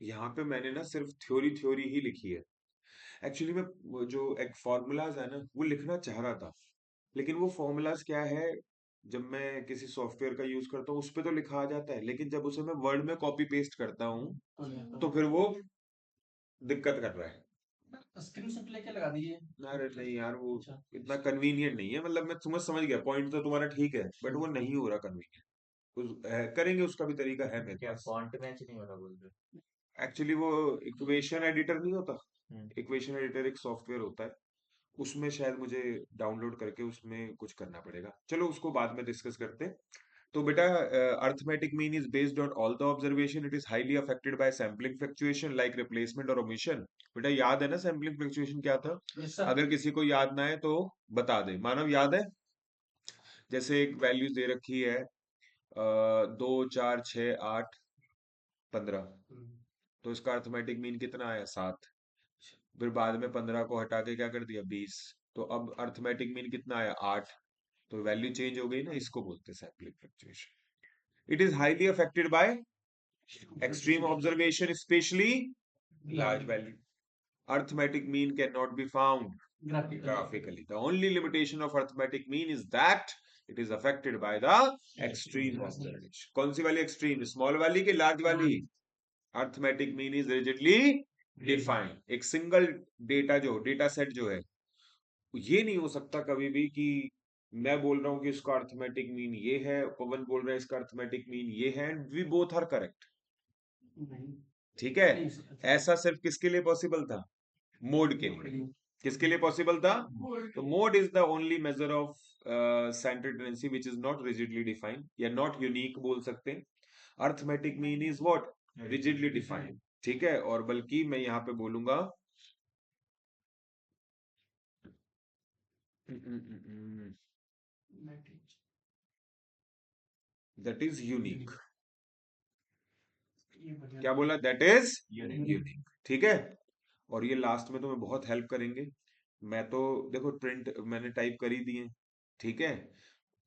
यहाँ पे मैंने ना सिर्फ थ्योरी थ्योरी ही लिखी है। एक्चुअली मैं वो जो एक फॉर्मूलाज है ना वो लिखना चाह रहा था, लेकिन वो फॉर्मूलाज क्या है, जब मैं किसी सॉफ्टवेयर का यूज करता हूँ उस पे तो लिखा आ जाता है, लेकिन जब उसे मैं वर्ड में कॉपी पेस्ट करता हूँ तो फिर वो दिक्कत कर रहा है। स्क्रीनशॉट लेके लगा दीजिए। अरे नहीं यार, वो अच्छा। इतना कन्वीनियंट नहीं है। मतलब मैं तुम्हें समझ गया, पॉइंट तो तुम्हारा ठीक है, बट वो नहीं हो रहा कन्वीनियंट। करेंगे, उसका भी तरीका है मेरे क्या पास। फॉन्ट मैच नहीं हो रहा बोल रहे? एक्चुअली वो इक्वेशन एडिटर नहीं होता, हम्म। इक्वेशन एडिटर एक सॉफ्टवेयर होता है, उसमें शायद मुझे डाउनलोड करके उसमें कुछ करना पड़ेगा। चलो उसको बाद में डिस्कस करते हैं। तो बेटा, arithmetic mean is based on all the observation, it is highly affected by sampling fluctuation like replacement और ओमिशन। बेटा याद है ना सैम्पलिंग फ्लक्चुएशन क्या था? Yes sir. अगर किसी को याद ना है तो बता दे। मानव याद है? जैसे एक वैल्यूज दे रखी है, 2 4 6 8 15, तो इसका अर्थमेटिक मीन कितना आया? 7। फिर बाद में 15 को हटा के क्या कर दिया? 20। तो अब अर्थमेटिक मीन कितना आया? 8। तो वैल्यू चेंज हो गई ना, इसको बोलते हैं sampling fluctuation. It is highly affected by extreme observation, especially large value. Arithmetic mean cannot be found graphically. The only limitation of arithmetic mean is that it is affected by the extreme observation. कौन सी वाली extreme? small वाली के large वाली? arithmetic mean is rigidly defined. एक single data जो data set जो है, ये नहीं हो सकता कभी भी कि मैं बोल रहा हूं कि इसका अर्थमेटिक मीन ये है, पवन बोल रहा है इसका अर्थमेटिक मीन ये है, and we both are correct. ठीक है? ऐसा सिर्फ किसके लिए पॉसिबल था? मोड के लिए। किसके लिए पॉसिबल था? तो mode is the only measure of centre tendency which is not rigidly defined, या नॉट यूनिक बोल सकते हैं। Arithmetic mean is what? Rigidly defined. ठीक है, और बल्कि मैं यहां पे बोलूंगा दैट इज यूनिक। क्या बोला? That is unique. ठीक है, और ये लास्ट में तुम्हें बहुत हेल्प करेंगे। मैं तो देखो प्रिंट मैंने टाइप कर ही दिए, ठीक है।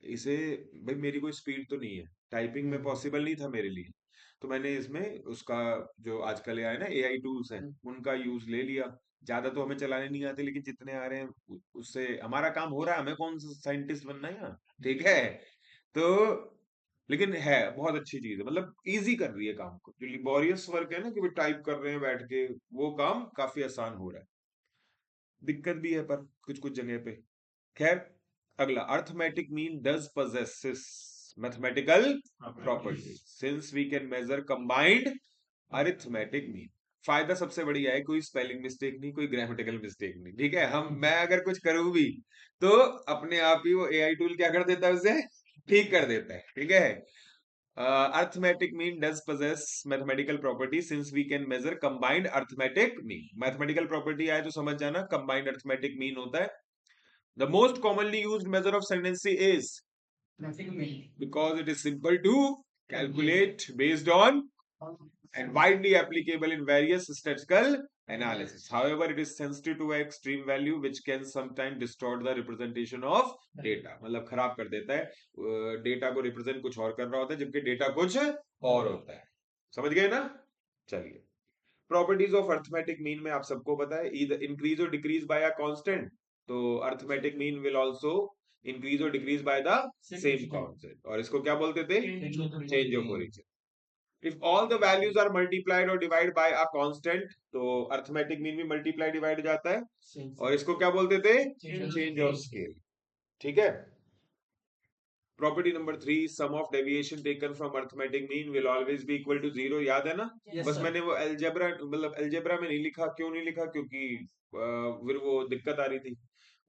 इसे, भाई मेरी कोई स्पीड तो नहीं है, टाइपिंग में पॉसिबल नहीं था मेरे लिए, तो मैंने इसमें उसका जो आजकल आया ना एआई टूल्स हैं उनका यूज ले लिया। ज्यादा तो हमें चलाने नहीं आते, लेकिन जितने आ रहे हैं उससे हमारा काम हो रहा है। हमें कौन सा साइंटिस्ट बनना है यहाँ, ठीक है। तो लेकिन है बहुत अच्छी चीज है, मतलब इजी कर रही है काम को। जो लिबोरियस वर्क है ना कि वो टाइप कर रहे हैं बैठ के, वो काम काफी आसान हो रहा है। दिक्कत भी है पर कुछ कुछ जगह पे। खैर, अगला, arithmetic mean does possesses mathematical properties since we can measure combined arithmetic mean. फायदा सबसे बढ़िया है, कोई स्पेलिंग मिस्टेक नहीं, कोई ग्रामेटिकल मिस्टेक नहीं। ठीक है, हम मैं अगर कुछ करूं भी तो अपने आप ही वो एआई टूल क्या कर देता है, उसे ठीक कर देता है। ठीक है। Arithmetic mean does possess mathematical property since we can measure combined arithmetic mean. Mathematical property आए तो समझ जाना कंबाइंड अर्थमेटिक मीन होता है। The most commonly used measure of ascendancy is because it is simple to calculate based on and widely applicable in various statistical analysis. However, it is sensitive to an extreme value which can sometimes distort the representation of data. मतलब खराब कर देता है, data को represent कुछ और कर रहा होता है जबकि डेटा कुछ और होता है। समझ गए ना? चलिए, प्रॉपर्टीज ऑफ अर्थमेटिक मीन में आप सबको पता है, इधर इंक्रीज और डिक्रीज बाय अ कांस्टेंट, तो arithmetic mean will also increase और decrease by the same constant, और इसको क्या बोलते थे? Change of origin. If all the values are multiplied और डिवाइड बाय अ कांस्टेंट, तो अर्थमेटिक मीन भी मल्टीप्लाई डिवाइड हो जाता है, और इसको क्या बोलते थे? Change of scale. ठीक है। Property number 3, sum of deviation taken from arithmetic mean will always be equal to 0। याद है ना? बस मैंने वो अलजेब्रा, मतलब अलजेब्रा में नहीं लिखा। क्यों नहीं लिखा? क्योंकि फिर वो दिक्कत आ रही थी।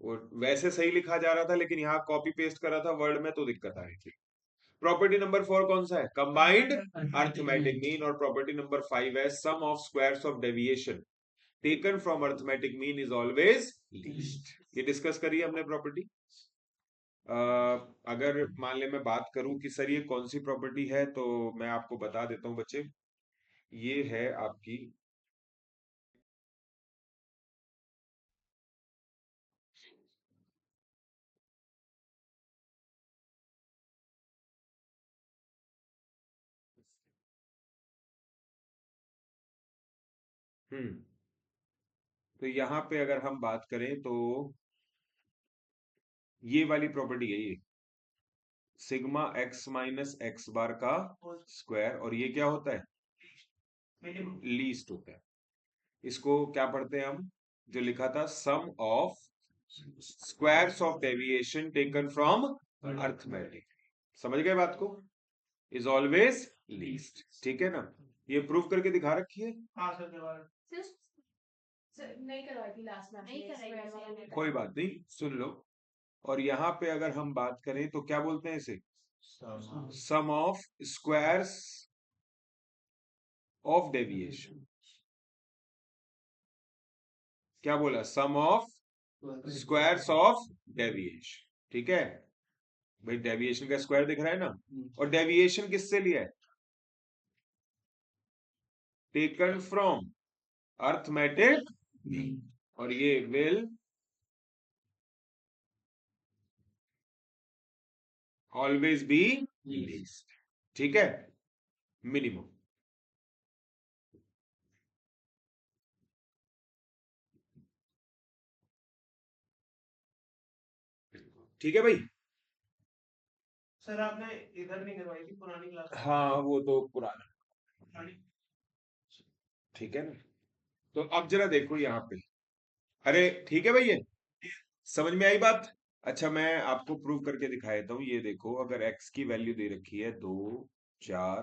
वो वैसे सही लिखा जा रहा था, लेकिन यहाँ कॉपी पेस्ट कर रहा था वर्ड में, तो दिक्कत आ रही थी। प्रॉपर्टी नंबर 4 कौन सा है? Combined arithmetic mean. और प्रॉपर्टी नंबर 5 है sum of squares of deviation taken from arithmetic mean is always least. ये डिस्कस करिए हमने प्रॉपर्टी। अगर मान ले मैं बात करूं कि सर ये कौन सी प्रॉपर्टी है, तो मैं आपको बता देता हूं बच्चे। ये है आपकी तो यहां पे अगर हम बात करें तो ये वाली प्रॉपर्टी है, ये सिग्मा एक्स माइनस एक्स बार का स्क्वायर, और ये क्या होता है, लीस्ट होता है। इसको क्या पढ़ते हैं हम, जो लिखा था sum of squares of deviation taken from arithmetic, समझ गए बात को, इज ऑलवेज लीस्ट। ठीक है ना, ये प्रूव करके दिखा रखी है। हाँ सर दोबारा नहीं करवाई थी लास्ट में, नहीं कराई स्क्वायर थी, वाला नहीं कोई कराया। बात नहीं, सुन लो। और यहां पे अगर हम बात करें तो क्या बोलते हैं इसे, सम ऑफ स्क्वायर्स ऑफ डेविएशन। क्या बोला, सम ऑफ स्क्वायर्स ऑफ डेविएशन। ठीक है भाई, डेविएशन का स्क्वायर दिख रहा है ना, और डेविएशन किससे लिया है, टेकन फ्रॉम अर्थमेटिक, और ये विल ऑलवेज बी लीस्ट। ठीक है, मिनिमम। ठीक है भाई। सर आपने इधर नहीं करवाई थी पुरानी क्लास में? हाँ वो तो पुराना, पुरानी ठीक है ना। तो अब जरा देखो यहाँ पे, अरे ठीक है भाई, ये समझ में आई बात। अच्छा मैं आपको प्रूव करके दिखा देता हूँ, ये देखो, अगर x की वैल्यू दे रखी है 2, 4,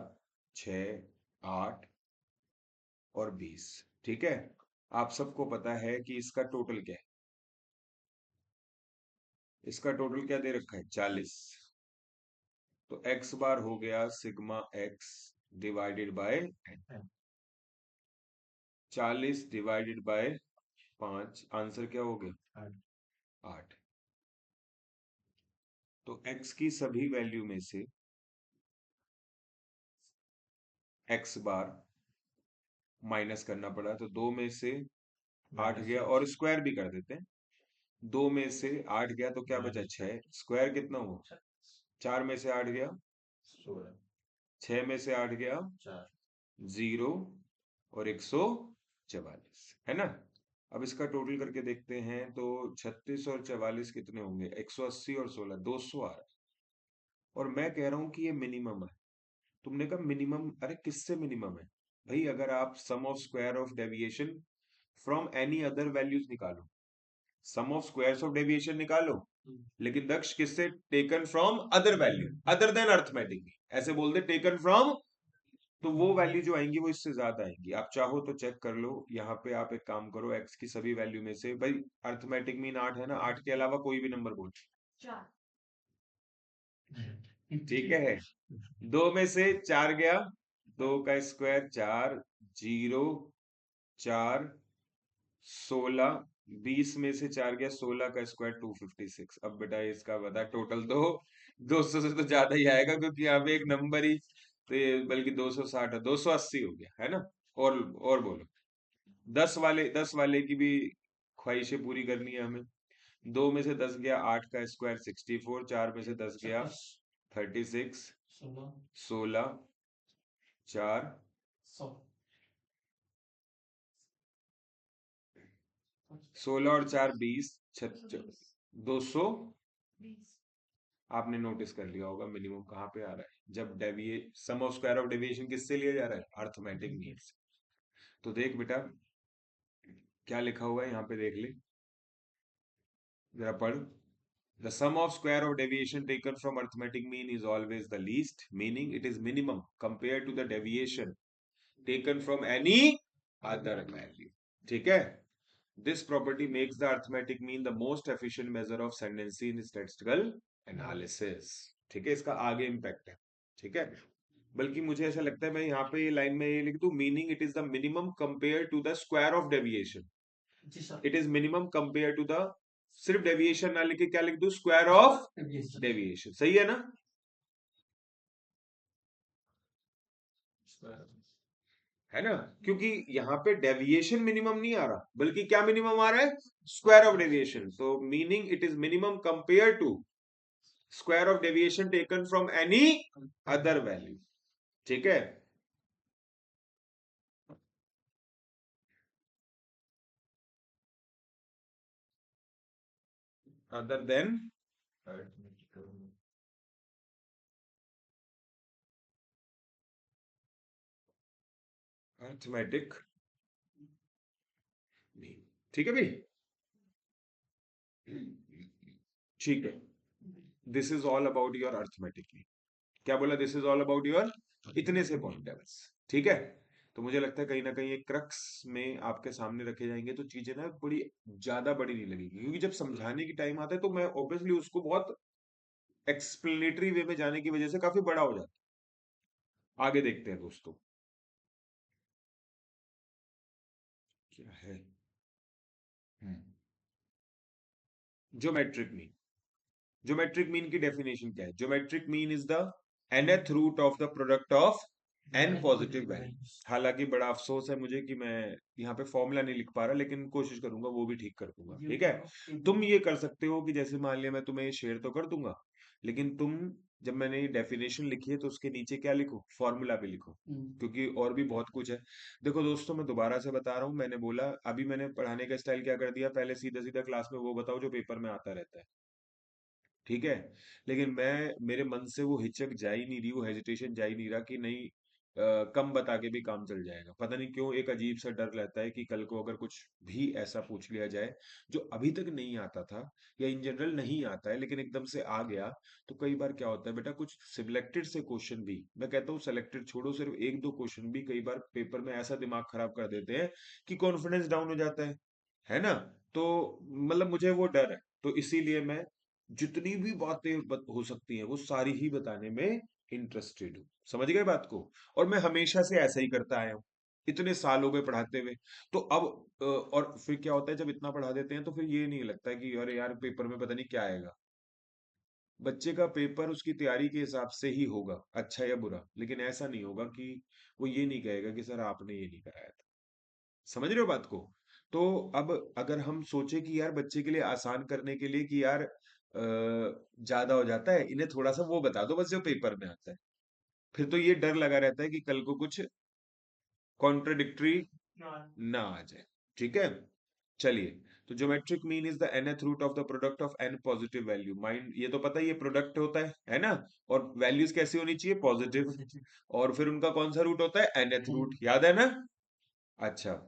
6, 8 और 20, ठीक है, आप सबको पता है कि इसका टोटल क्या है, इसका टोटल क्या दे रखा है, 40। तो x बार हो गया sigma x divided by 40 divided by 5, answer क्या हो गया, 8। तो x की सभी वैल्यू में से x बार माइनस करना पड़ा, तो 2 में से 8 गया, और स्क्वायर भी कर देते हैं, 2 में से 8 गया तो क्या बचा, 6, स्क्वायर कितना हुआ, 4 में से 8 गया 6 में से 8 गया 0, और 144, है ना। अब इसका टोटल करके देखते हैं, तो 36 और 44 कितने होंगे, 180 और 16, 200 आ रहा है। और मैं कह रहा हूं कि ये मिनिमम है। तुमने कहा मिनिमम, अरे किससे मिनिमम है भाई, अगर आप sum of square of deviation from any other values निकालो, sum of squares of deviation निकालो, लेकिन दक्ष किससे, taken from other value other than arithmetic, ऐसे बोल दे टेकन फ्रॉम, तो वो वैल्यू जो आएंगी वो इससे ज्यादा आएंगी। आप चाहो तो चेक कर लो, यहाँ पे आप एक काम करो, एक्स की सभी वैल्यू में से, भाई अर्थमेटिक मीन 8 है ना, 8 के अलावा कोई भी नंबर बोल, 4। ठीक है, 2 में से 4 गया, 2 का स्क्वायर 4, 0, 4, 16, 20 में से 4 गया, 16 का स्क्वायर 256। अब बेटा इसका बता टोटल, तो 200 से तो ज्यादा ही आएगा, क्योंकि यहाँ पे एक नंबर ही, तो ये बल्कि 260 है, 280 हो गया, है ना। और बोलो, 10 वाले की भी ख्वाहिशें पूरी करनी है हमें। 2 में से 10 गया, 8 का स्क्वायर 64, 4 में से 10 गया 36, 16, 4, 16 और 4 20, 200। 20। आपने नोटिस कर लिया होगा मिनिमम कहाँ पे आ रहा है, जब डेविए सम ऑफ स्क्वायर ऑफ डेविएशन किससे लिया जा रहा है, अर्थमेटिक मीन से। तो देख बेटा क्या लिखा हुआ है यहाँ पे, देख ले जरा पढ़, the sum of square of deviation taken from arithmetic mean is always the least, meaning it is minimum compared to the deviation taken from any other value। ठीक है, this property makes the arithmetic mean the most efficient measure of tendency in statistical analysis। ठीक है, इसका आगे impact है, ठीक है। बल्कि मुझे ऐसा लगता है मैं यहाँ पे ये लाइन में ये लिख दूं, meaning it is the minimum compare to the square of deviation, जी sir it is minimum compare to the, सिर्फ डेविएशन ना लिखे क्या लिख दूं, स्क्वायर ऑफ डेविएशन, सही है ना। है ना, क्योंकि यहाँ पे डेविएशन मिनिमम नहीं आ रहा, बल्कि क्या मिनिमम आ रहा है, स्क्वायर ऑफ डेविएशन। तो meaning it is minimum compare to square of deviation taken from any other value. ठीक है, अदर देन अर्थमेटिक मीन। ठीक है भाई, ठीक है। This is all about your arithmetic mean. क्या बोला? This is all about your, इतने से पॉइंट है बस। ठीक है, तो मुझे लगता है कहीं ना कहीं एक क्रक्स में आपके सामने रखे जाएंगे तो चीजें ना बड़ी ज्यादा बड़ी नहीं लगेगी, क्योंकि जब समझाने की टाइम आता है तो मैं ऑब्वियसली उसको बहुत एक्सप्लेनेटरी वे में जाने की वजह से काफी बड़ा हो जाता है। आगे देखते हैं दोस्तों क्या है। Geometric mean. ज्योमेट्रिक मीन की डेफिनेशन क्या है? Geometric mean is the nth root of the product of n positive value. हालांकि बड़ा अफसोस है मुझे कि मैं यहाँ पे फॉर्मूला नहीं लिख पा रहा, लेकिन कोशिश करूंगा वो भी ठीक कर दूंगा। ठीक है, तुम ये कर सकते हो कि जैसे मान लिया मैं तुम्हें शेयर तो कर दूंगा, लेकिन तुम जब मैंने ये डेफिनेशन लिखी है तो उसके नीचे क्या लिखो? फॉर्मूला भी लिखो, क्योंकि और भी बहुत कुछ है। देखो दोस्तों, मैं दोबारा से बता रहा हूँ, मैंने बोला अभी मैंने पढ़ाने का स्टाइल क्या कर दिया, पहले सीधा सीधा क्लास में वो बताओ जो पेपर में आता रहता है। ठीक है, लेकिन मैं, मेरे मन से वो हिचक जा ही नहीं रही, वो हेजिटेशन जा ही नहीं रहा कि नहीं कम बता के भी काम चल जाएगा। पता नहीं क्यों एक अजीब सा डर रहता है कि कल को अगर कुछ भी ऐसा पूछ लिया जाए जो अभी तक नहीं आता था, या इन जनरल नहीं आता है लेकिन एकदम से आ गया, तो कई बार क्या होता है बेटा, कुछ सिलेक्टेड से क्वेश्चन भी, मैं कहता हूँ सिलेक्टेड छोड़ो, सिर्फ एक दो क्वेश्चन भी कई बार पेपर में ऐसा दिमाग खराब कर देते हैं कि कॉन्फिडेंस डाउन हो जाता है ना। तो मतलब मुझे वो डर है, तो इसीलिए मैं जितनी भी बातें हो सकती हैं वो सारी ही बताने में इंटरेस्टेड हूँ। समझ गए बात को? और मैं हमेशा से ऐसा ही करता आया हूँ, इतने साल हो गए पढ़ाते हुए। तो अब और फिर क्या होता है, जब इतना पढ़ा देते हैं तो फिर ये नहीं लगता है कि अरे यार पेपर में पता नहीं क्या आएगा। बच्चे का पेपर उसकी तैयारी के हिसाब से ही होगा, अच्छा या बुरा, लेकिन ऐसा नहीं होगा कि वो ये नहीं कहेगा कि सर आपने ये नहीं कराया था। समझ रहे हो बात को? तो अब अगर हम सोचे कि यार बच्चे के लिए आसान करने के लिए कि यार ज्यादा हो जाता है, इन्हें थोड़ा सा वो बता दो बस जो पेपर में आता है, फिर तो ये डर लगा रहता है कि कल को कुछ कॉन्ट्रडिक्टरी ना आ जाए। ठीक है, चलिए। तो geometric mean is the nth root of the product of n positive value. Mind ये तो पता ही, ये प्रोडक्ट होता है ना। और वैल्यूज कैसी होनी चाहिए? पॉजिटिव। और फिर उनका कौन सा रूट होता है? nth रूट, याद है ना? अच्छा,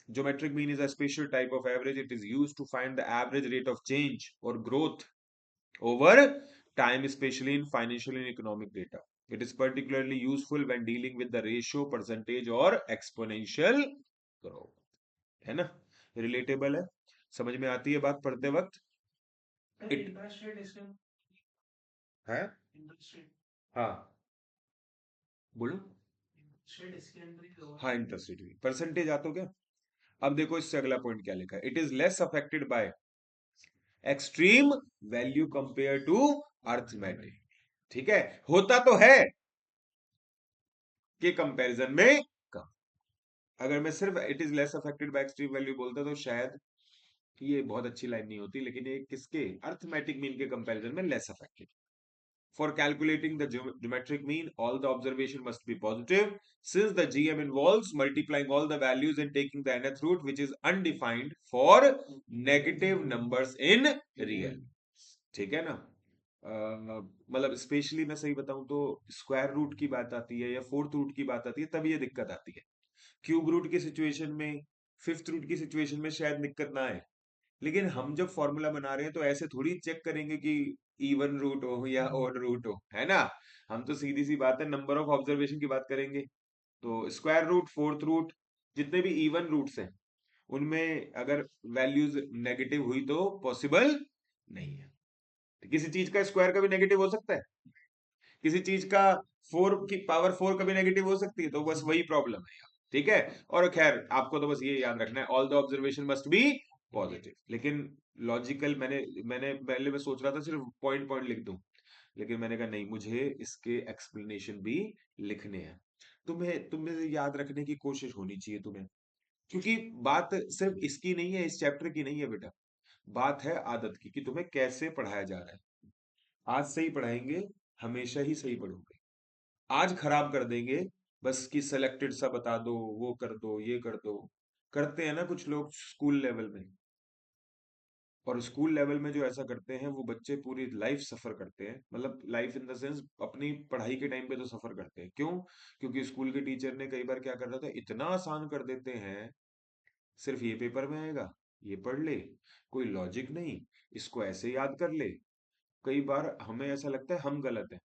geometric mean is a special type of average. It is used to find the average rate of change or growth over time, especially in financial and economic data. It is particularly useful when dealing with the ratio, percentage or exponential growth. है ना? Relatable है, समझ में आती है बात पढ़ते वक्त। इंटरेस्ट रेट इसके है, इंटरेस्ट रेट हाँ बोलो। रेट इसके अंदर ही होगा। हाँ, इंटरेस्ट रेट परसेंटेज आ तो क्या। अब देखो इससे अगला पॉइंट क्या लिखा है, it is less affected by extreme value compare to arithmetic. ठीक है, होता तो है कि कंपैरिजन में कम। अगर मैं सिर्फ it is less affected by extreme value बोलता तो शायद ये बहुत अच्छी लाइन नहीं होती, लेकिन ये किसके, अर्थमेटिक मीन के कंपैरिजन में less affected. For calculating the geometric mean, all the observation must be positive, since the GM involves multiplying all the values and taking the nth root, which is undefined for negative numbers in real। ठीक है ना? मतलब specially मैं सही बताऊं तो square root की बात आती है या फोर्थ रूट की बात आती है तब ये दिक्कत आती है। क्यूब रूट की सिचुएशन में, फिफ्थ रूट की सिचुएशन में शायद दिक्कत ना आए, लेकिन हम जब फॉर्मूला बना रहे हैं तो ऐसे थोड़ी चेक करेंगे कि इवन रूट हो या ऑड रूट हो, है ना। हम तो सीधी सी बात है नंबर ऑफ ऑब्जर्वेशन की बात करेंगे। तो स्क्वायर रूट, फोर्थ रूट, जितने भी इवन रूट्स हैं उनमें अगर वैल्यूज नेगेटिव हुई तो पॉसिबल नहीं है। किसी चीज का स्क्वायर कभी नेगेटिव हो सकता है? किसी चीज का 4 की पावर 4 कभी नेगेटिव हो सकती है? तो बस वही प्रॉब्लम है यहाँ। ठीक है, और खैर आपको तो बस ये याद रखना है, all the observation must be positive. लेकिन लॉजिकल, मैंने पहले मैं सोच रहा था सिर्फ पॉइंट पॉइंट लिख दूं, लेकिन मैंने कहा नहीं, मुझे इसके एक्सप्लेनेशन भी लिखने हैं। तुम्हें याद रखने की कोशिश होनी चाहिए तुम्हें, क्योंकि बात सिर्फ इसकी नहीं है, इस चैप्टर की नहीं है बेटा, बात है आदत की कि तुम्हें कैसे पढ़ाया जा रहा है। आज सही पढ़ाएंगे, हमेशा ही सही पढ़ोगे। आज खराब कर देंगे, बस कि सिलेक्टेड सा बता दो, वो कर दो, ये कर दो, करते हैं ना कुछ लोग स्कूल लेवल में। और स्कूल लेवल में जो ऐसा करते हैं वो बच्चे पूरी लाइफ सफर करते हैं, मतलब लाइफ इन द सेंस अपनी पढ़ाई के टाइम पे तो सफर करते हैं। क्यों? क्योंकि स्कूल के टीचर ने कई बार क्या कर रहा था, इतना आसान कर देते हैं, सिर्फ ये पेपर में आएगा, ये पढ़ ले, कोई लॉजिक नहीं, इसको ऐसे याद कर ले। कई बार हमें ऐसा लगता है हम गलत हैं,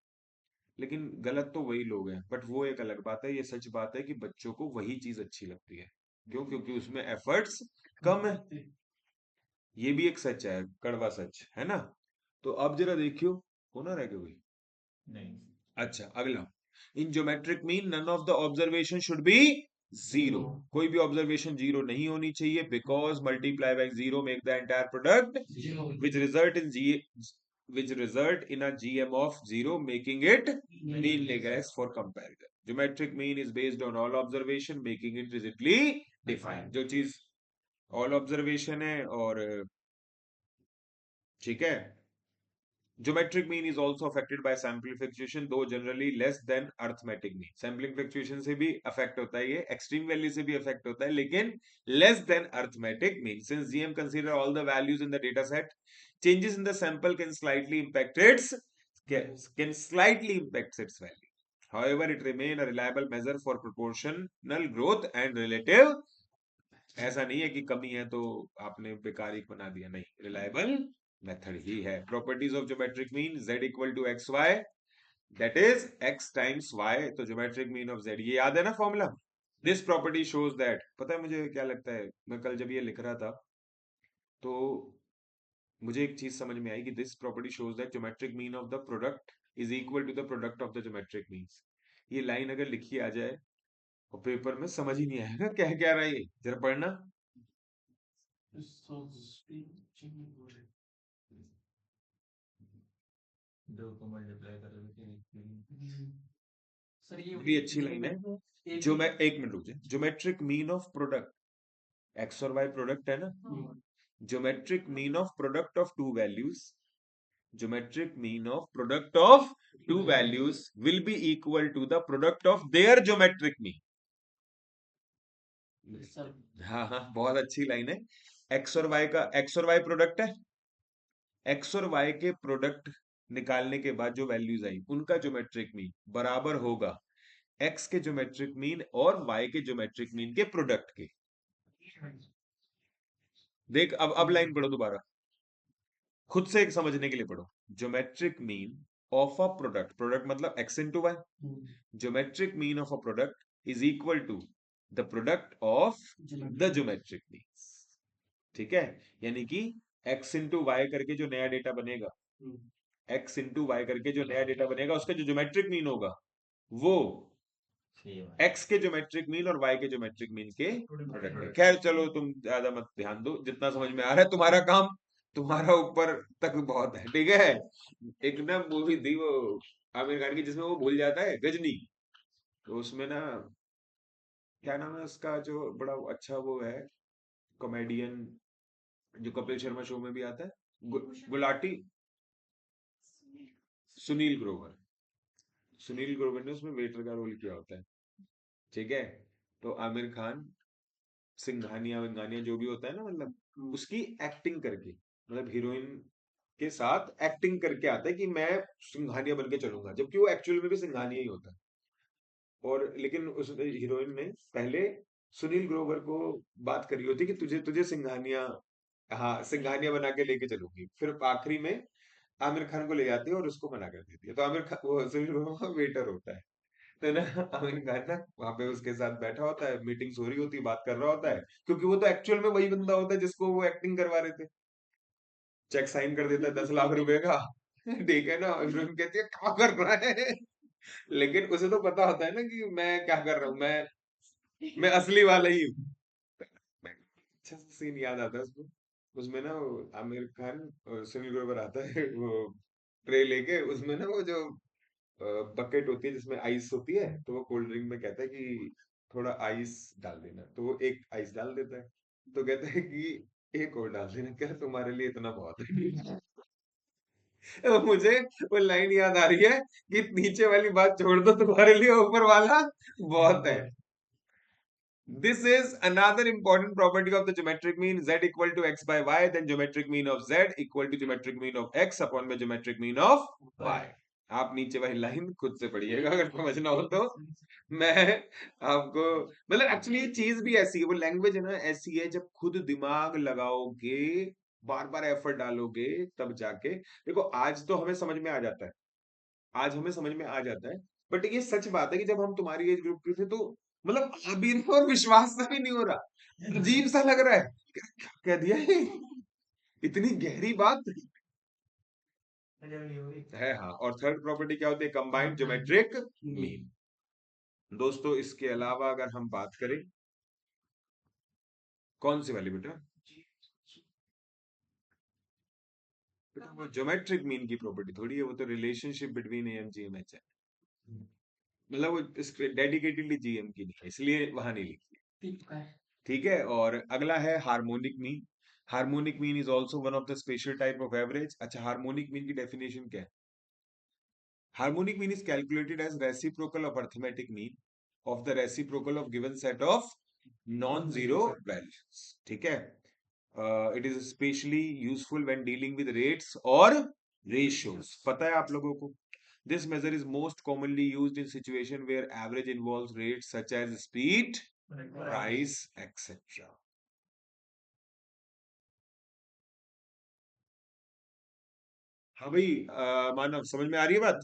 लेकिन गलत तो वही लोग हैं। बट वो एक अलग बात है, ये सच बात है कि बच्चों को वही चीज अच्छी लगती है। क्यों? क्योंकि उसमें एफर्ट्स कम है। ये भी एक सच है, कड़वा सच है ना। तो अब जरा देखियो, होना रह गया कोई? नहीं। अच्छा, अगला। In geometric mean none of the observation should be zero. कोई भी ऑब्जर्वेशन जीरो नहीं होनी चाहिए, because multiply by zero make the entire product which result in which result in a gm of 0 making it meaningless for comparison. Geometric mean is based on all observation making it rigidly defined. जो चीज all observation है और ठीक है, Geometric mean is also affected by sampling fluctuation, though generally less than arithmetic mean. Sampling fluctuation से भी affect होता है, ये extreme value से भी affect होता है, लेकिन less than arithmetic mean. Since GM consider all the values in the data set, changes in the sample can slightly impact its value. However, it remain a reliable measure for proportional growth and relative. ऐसा नहीं है कि कमी है तो आपने बेकार ही बना दिया, नहीं, रिलायबल मेथड ही है। Properties of geometric mean z equal to x y, that is x times y, तो ज्योमेट्रिक मीन ऑफ z, ये याद है ना formula. This property shows that, पता है मुझे क्या लगता है, मैं कल जब ये लिख रहा था तो मुझे एक चीज समझ में आई कि this property shows that geometric mean of the product is equal to the product of the geometric means. ये लाइन अगर लिखी आ जाए और पेपर में समझ ही नहीं आएगा क्या क्या रहा है ये, जरा पढ़ना। दो को मल्टीप्लाई करोगे सर ये भी अच्छी लाइन है। जो मैं एक मिनट रुक जाए, geometric mean of product x और वाई प्रोडक्ट है ना, geometric mean of product of two values, geometric mean of product of two values will be equal to the product of their geometric mean. Sir हाँ हाँ, बहुत अच्छी line है। X और Y का, एक्स और वाई प्रोडक्ट है, x और वाई के प्रोडक्ट निकालने के बाद जो वैल्यूज आई उनका ज्योमेट्रिक मीन बराबर होगा एक्स के ज्योमेट्रिक मीन और वाई के ज्योमेट्रिक मीन के प्रोडक्ट के। देख अब लाइन पढ़ो दोबारा, खुद से एक समझने के लिए पढ़ो। Geometric mean of a product, product मतलब x into y, geometric mean of a product is equal to the product of the geometric means. ठीक है, यानी कि एक्स इंटू वाई करके जो नया डेटा बनेगा, एक्स इंटू वाई करके जो नया डेटा बनेगा उसका जो ज्योमेट्रिक मीन होगा वो एक्स के ज्योमेट्रिक मीन और वाई के ज्योमेट्रिक मीन के प्रोडक्ट है। खैर चलो, तुम ज्यादा मत ध्यान दो, जितना समझ में आ रहा है तुम्हारा काम, तुम्हारा ऊपर तक बहुत है, ठीक है। एक ना मूवी थी वो आमिर खान की जिसमें वो भूल जाता है गजनी, तो उसमें ना क्या नाम है उसका, जो बड़ा अच्छा वो है कॉमेडियन जो कपिल शर्मा शो में भी आता है, गुलाटी, सुनील ग्रोवर। सुनील ग्रोवर ने उसमें वेटर का रोल किया होता है, ठीक है। तो आमिर खान सिंघानिया विंघानिया जो भी होता है ना, मतलब उसकी एक्टिंग करके, मतलब हीरोइन के साथ एक्टिंग करके आता है कि मैं सिंघानिया बन के चलूंगा, जबकि वो एक्चुअल में भी सिंघानिया ही होता है। और लेकिन उस हीरोइन ने पहले सुनील ग्रोवर को बात करी होती कि तुझे तुझे सिंघानिया, हाँ सिंघानिया बना के लेके चलूंगी, फिर आखिरी में आमिर खान को ले जाती है और उसको मना कर देती है। तो आमिर खान, वो सुनील ग्रोवर वेटर होता है, तो ना आमिर खान ना वहां पे उसके साथ बैठा होता है, मीटिंग्स हो रही होती है, बात कर रहा होता है, क्योंकि वो तो एक्चुअल में वही बंदा होता है जिसको वो एक्टिंग करवा रहे थे। चेक साइन कर देता है 10 लाख रुपए का, ठीक है ना, हीरोइन कहती है क्या कर रहा है, लेकिन उसे तो पता होता है ना कि मैं क्या कर रहा हूँ, मैं असली वाला ही हूँ। अच्छा सा सीन याद आता है उसको, उसमें ना वो आमिर खान और सुनील ग्रोवर आता है, वो ट्रे लेके, उसमें ना वो जो बकेट होती है जिसमें आइस होती है, तो वो कोल्ड ड्रिंक में कहता है कि थोड़ा आइस डाल देना, तो वो एक आइस डाल देता है, तो कहता है कि एक और डाल देना, क्या तुम्हारे लिए इतना बहुत है। तो मुझे वो लाइन याद आ रही है कि नीचे वाली बात छोड़ दो, तुम्हारे लिए ऊपर वाला बहुत है। This is another important property of the geometric mean. Z equal to x by y, then geometric mean of z equal to geometric mean of x upon में geometric mean of y. आप नीचे वाली line खुद से पढ़िएगा अगर समझना हो तो. मैं आपको मतलब एक्चुअली ये चीज भी ऐसी है, वो लैंग्वेज है ना ऐसी है, जब खुद दिमाग लगाओगे, बार बार एफर्ट डालोगे, तब जाके देखो. आज तो हमें समझ में आ जाता है, आज हमें समझ में आ जाता है, बट ये सच बात है कि जब हम तुम्हारी एज ग्रुप के थे तो मतलब अभी ना और विश्वास सा भी नहीं हो रहा, अजीब सा लग रहा है. क्या कह दिया ये, इतनी गहरी बात है. हाँ, और थर्ड प्रॉपर्टी क्या होती है? Combined geometric mean. दोस्तों इसके अलावा अगर हम बात करें, कौन सी वाली बेटा? बेटा वो ज्योमेट्रिक मीन की प्रॉपर्टी थोड़ी है, वो तो रिलेशनशिप बिटवीन ए एंड जीएमएच है. मतलब वो इसके डेडिकेटेडली जीएम की नहीं है, इसलिए वहां नहीं लिखी. ठीक है. और अगला है harmonic mean. Harmonic mean is also one of the special type of average. अच्छा, हार्मोनिक मीन की डेफिनेशन क्या है? Harmonic mean is calculated as reciprocal of arithmetic mean of the reciprocal of given set of non zero values. ठीक है. It is specially useful when dealing with rates और ratios. पता है आप लोगों को? This measure is most commonly used in situation where average involves rates such as speed, price, etc. हाँ भाई, मानव समझ में आ रही है बात?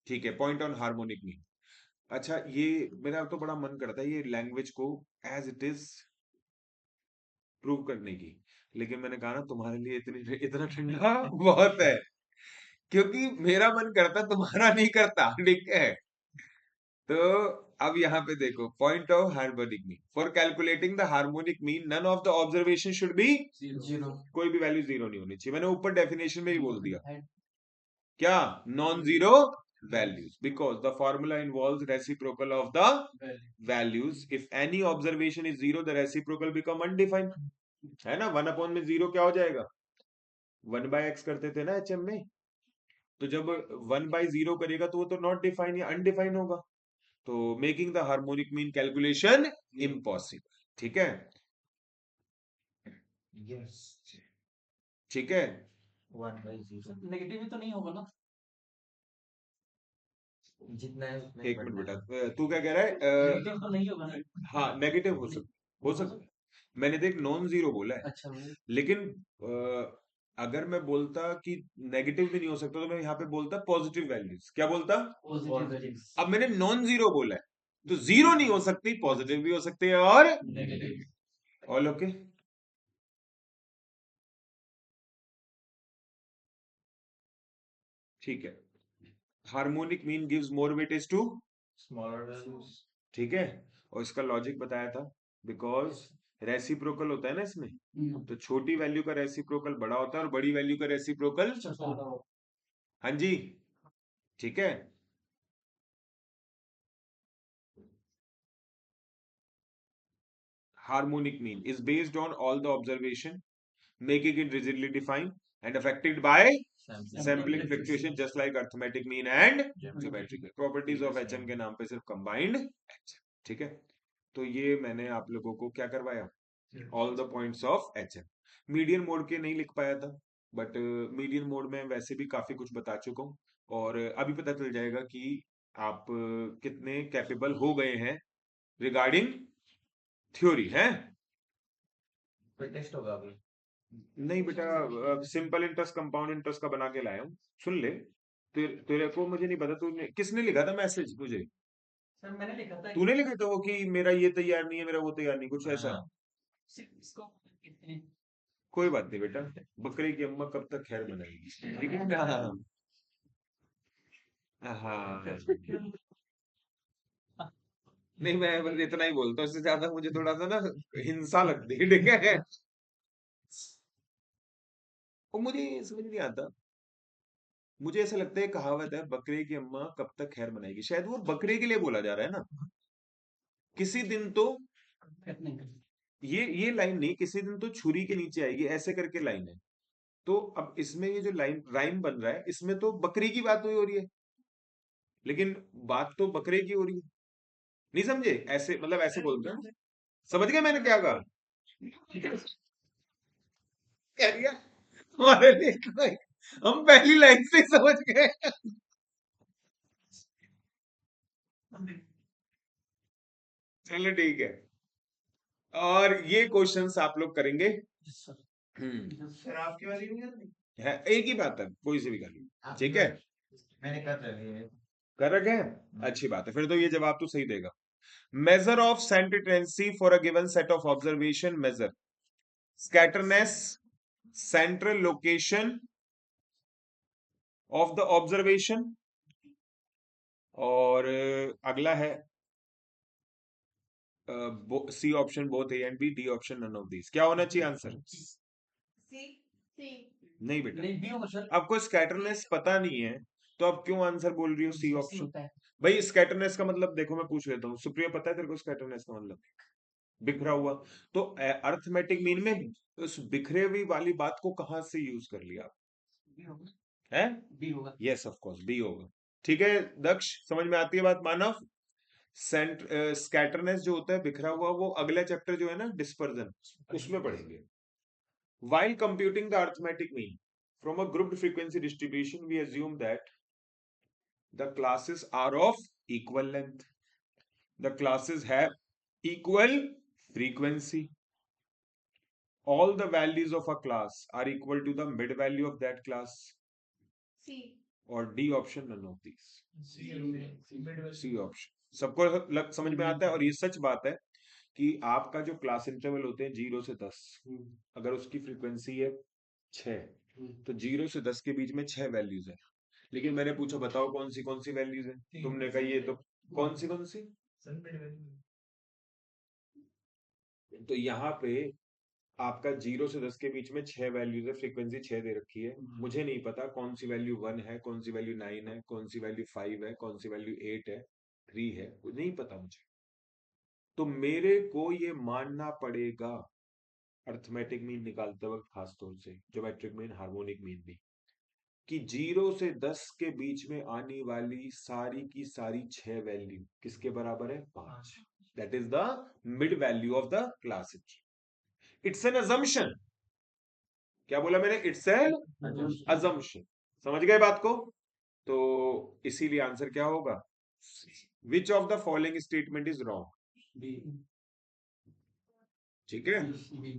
ठीक है. Point on harmonic mean. अच्छा, ये मेरा तो बड़ा मन करता है ये लैंग्वेज को एज इट इज प्रूव करने की, लेकिन मैंने कहा ना तुम्हारे लिए इतना ठंडा बहुत है, क्योंकि मेरा मन करता तुम्हारा नहीं करता. ठीक है. तो अब यहाँ पे देखो, point of harmonic mean. For calculating the harmonic mean none of the observation should be zero. कोई भी वैल्यू जीरो नहीं होनी चाहिए. मैंने ऊपर डेफिनेशन में ही बोल दिया क्या, non zero values, because the formula involves reciprocal of the values. If any observation is zero the reciprocal become undefined. है ना. 1 में जीरो क्या हो जाएगा? 1/x करते थे ना एचएम में. तो जब 1/0 करेगा तो वो तो नॉट डिफाइन या अनडिफाइन होगा, तो making the harmonic mean calculation impossible. ठीक है. यस. ठीक है. 1/0 नेगेटिव भी तो नहीं होगा ना? जितना है उतना एक मिनट बढ़ना बेटा, है. तू क्या कह रहा है? नेगेटिव तो नहीं होगा ना? हाँ, नेगेटिव हो सकता है. मैंने देख नॉन जीरो बोला है, अच्छा भाई. लेकिन अगर मैं बोलता कि नेगेटिव भी नहीं हो सकता तो मैं यहाँ पे बोलता पॉजिटिव वैल्यूज. क्या बोलता? पॉजिटिव. अब मैंने नॉन जीरो बोला है, तो जीरो नहीं हो सकती, पॉजिटिव भी हो सकती है और नेगेटिव. All okay. ठीक है. Harmonic mean gives more weightage to smaller values. ठीक है. और इसका लॉजिक बताया था, बिकॉज रेसिप्रोकल होता है ना इसमें, तो छोटी वैल्यू का रेसिप्रोकल बड़ा होता है और बड़ी वैल्यू का रेसिप्रोकल. हाँ जी. ठीक है. Harmonic mean is based on all the observation, making it rigidly defined and affected by sampling fluctuation, just like arithmetic mean and geometric mean. Properties of HM के नाम पे सिर्फ combined HM. ठीक है. तो ये मैंने आप लोगों को क्या करवाया, all the points of HM. Median mode के नहीं लिख पाया था, बट मीडियन मोड में वैसे भी काफी कुछ बता चुका हूँ, और अभी पता चल जाएगा कि आप कितने कैपेबल हो गए हैं रिगार्डिंग थ्योरी है. कोई टेस्ट होगा अभी? नहीं बेटा, सिंपल इंटरेस्ट कंपाउंड इंटरेस्ट का बना के लाया हूँ. सुन ले. तेरे को मुझे नहीं पता तूने किसने लिखा था मैसेज तुझे? सर मैंने लिखा था. तूने लिखा था वो कि मेरा ये तैयार नहीं है, मेरा वो तैयार नहीं, कुछ ऐसा. इसको कितने? कोई बात नहीं बेटा, बकरे की अम्मा कब तक खैर बनाएगी. ठीक है. हाँ. नहीं, मैं बस इतना ही बोलता हूँ, इससे ज्यादा मुझे थोड़ा सा ना हिंसा लगती है. ठीक है. और मुझे समझ नहीं आता, मुझे ऐसा लगता है कहावत है, बकरे की अम्मा कब तक खैर बनाएगी, शायद वो बकरे के लिए बोला जा रहा है ना. किसी दिन तो कितने? ये लाइन नहीं, किसी दिन तो छुरी के नीचे आएगी, ऐसे करके लाइन है. तो अब इसमें ये जो लाइन राइम बन रहा है, इसमें तो बकरी की बात हुई हो रही है, लेकिन बात तो बकरे की हो रही है. नहीं समझे? ऐसे मतलब ऐसे बोलते हैं. समझ गए मैंने क्या कहा? कह दिया हमारे लिए कोई- हम पहली लाइन से ही समझ गए। चलो ठीक है, और ये क्वेश्चंस आप लोग करेंगे। सर आपकी वाली नहीं करनी? है एक ही बात है, कोई से भी कर लो, ठीक है। मैंने कर रखी है। कर रखे हैं, अच्छी बात है, फिर तो ये जवाब तो सही देगा। Measure of central tendency for a given set of observation, measure scatterness, central location of the observation, और अगला है C option both A and B, D option none of these. क्या होना चाहिए आंसर? सी सी नहीं बेटा, नहीं, बी होगा सर। आपको स्कैटरनेस पता नहीं है तो आप क्यों आंसर बोल रही हो सी जैसे ऑप्शन? होता है। भाई स्कैटरनेस का मतलब देखो, मैं पूछ लेता हूँ, सुप्रिया पता है तेरे को स्कैटरनेस का मतलब? बिखरा हुआ। तो अर्थमेटिक मीन में उस बिखरे हुई वाली बात को कहां से यूज कर लिया बी होगा, है? बी होगा। यस ऑफ कोर्स बी होगा। ठीक है दक्ष, समझ में आती है बात मानव? स्कैटरनेस जो होता है बिखरा हुआ, वो अगला चैप्टर जो है ना डिस्पर्जन, उसमें पढ़ेंगे। While computing the arithmetic mean from a grouped frequency distribution, we assume that the classes are of equal length. The classes have equal frequency. All the values of a class are equal to the mid value of that class. C और D option none of these. C option सबको समझ में आता है। और ये सच बात है कि आपका जो क्लास इंटरवल होते हैं 0 से 10, अगर उसकी फ्रीक्वेंसी है 6, तो 0 से 10 के बीच में 6 वैल्यूज है। लेकिन मैंने पूछा बताओ कौन सी वैल्यूज है, तुमने कहा ये तो कौन सी। तो यहाँ पे आपका 0 से 10 के बीच में 6 वैल्यूज है, फ्रीक्वेंसी 6 दे रखी है। मुझे नहीं पता कौन सी वैल्यू 1 है, कौन सी वैल्यू 9 है, कौन सी वैल्यू 5 है, कौन सी वैल्यू 8 है, 3 है, कुछ नहीं पता मुझे। तो मेरे को ये मानना पड़ेगा अर्थमेटिक मीन निकालते वक्त, खासतौर से ज्योमेट्रिक मीन, हार्मोनिक मीन भी, कि 0 से 10 के बीच में आने वाली सारी की सारी 6 वैल्यू किसके बराबर है? 5। That is the mid value of the class. It's an assumption. क्या बोला मैंने? It's an assumption. समझ गए बात को? तो इसीलिए आंसर क्या होगा? Which of the following statement is wrong? B. ठीक है, B.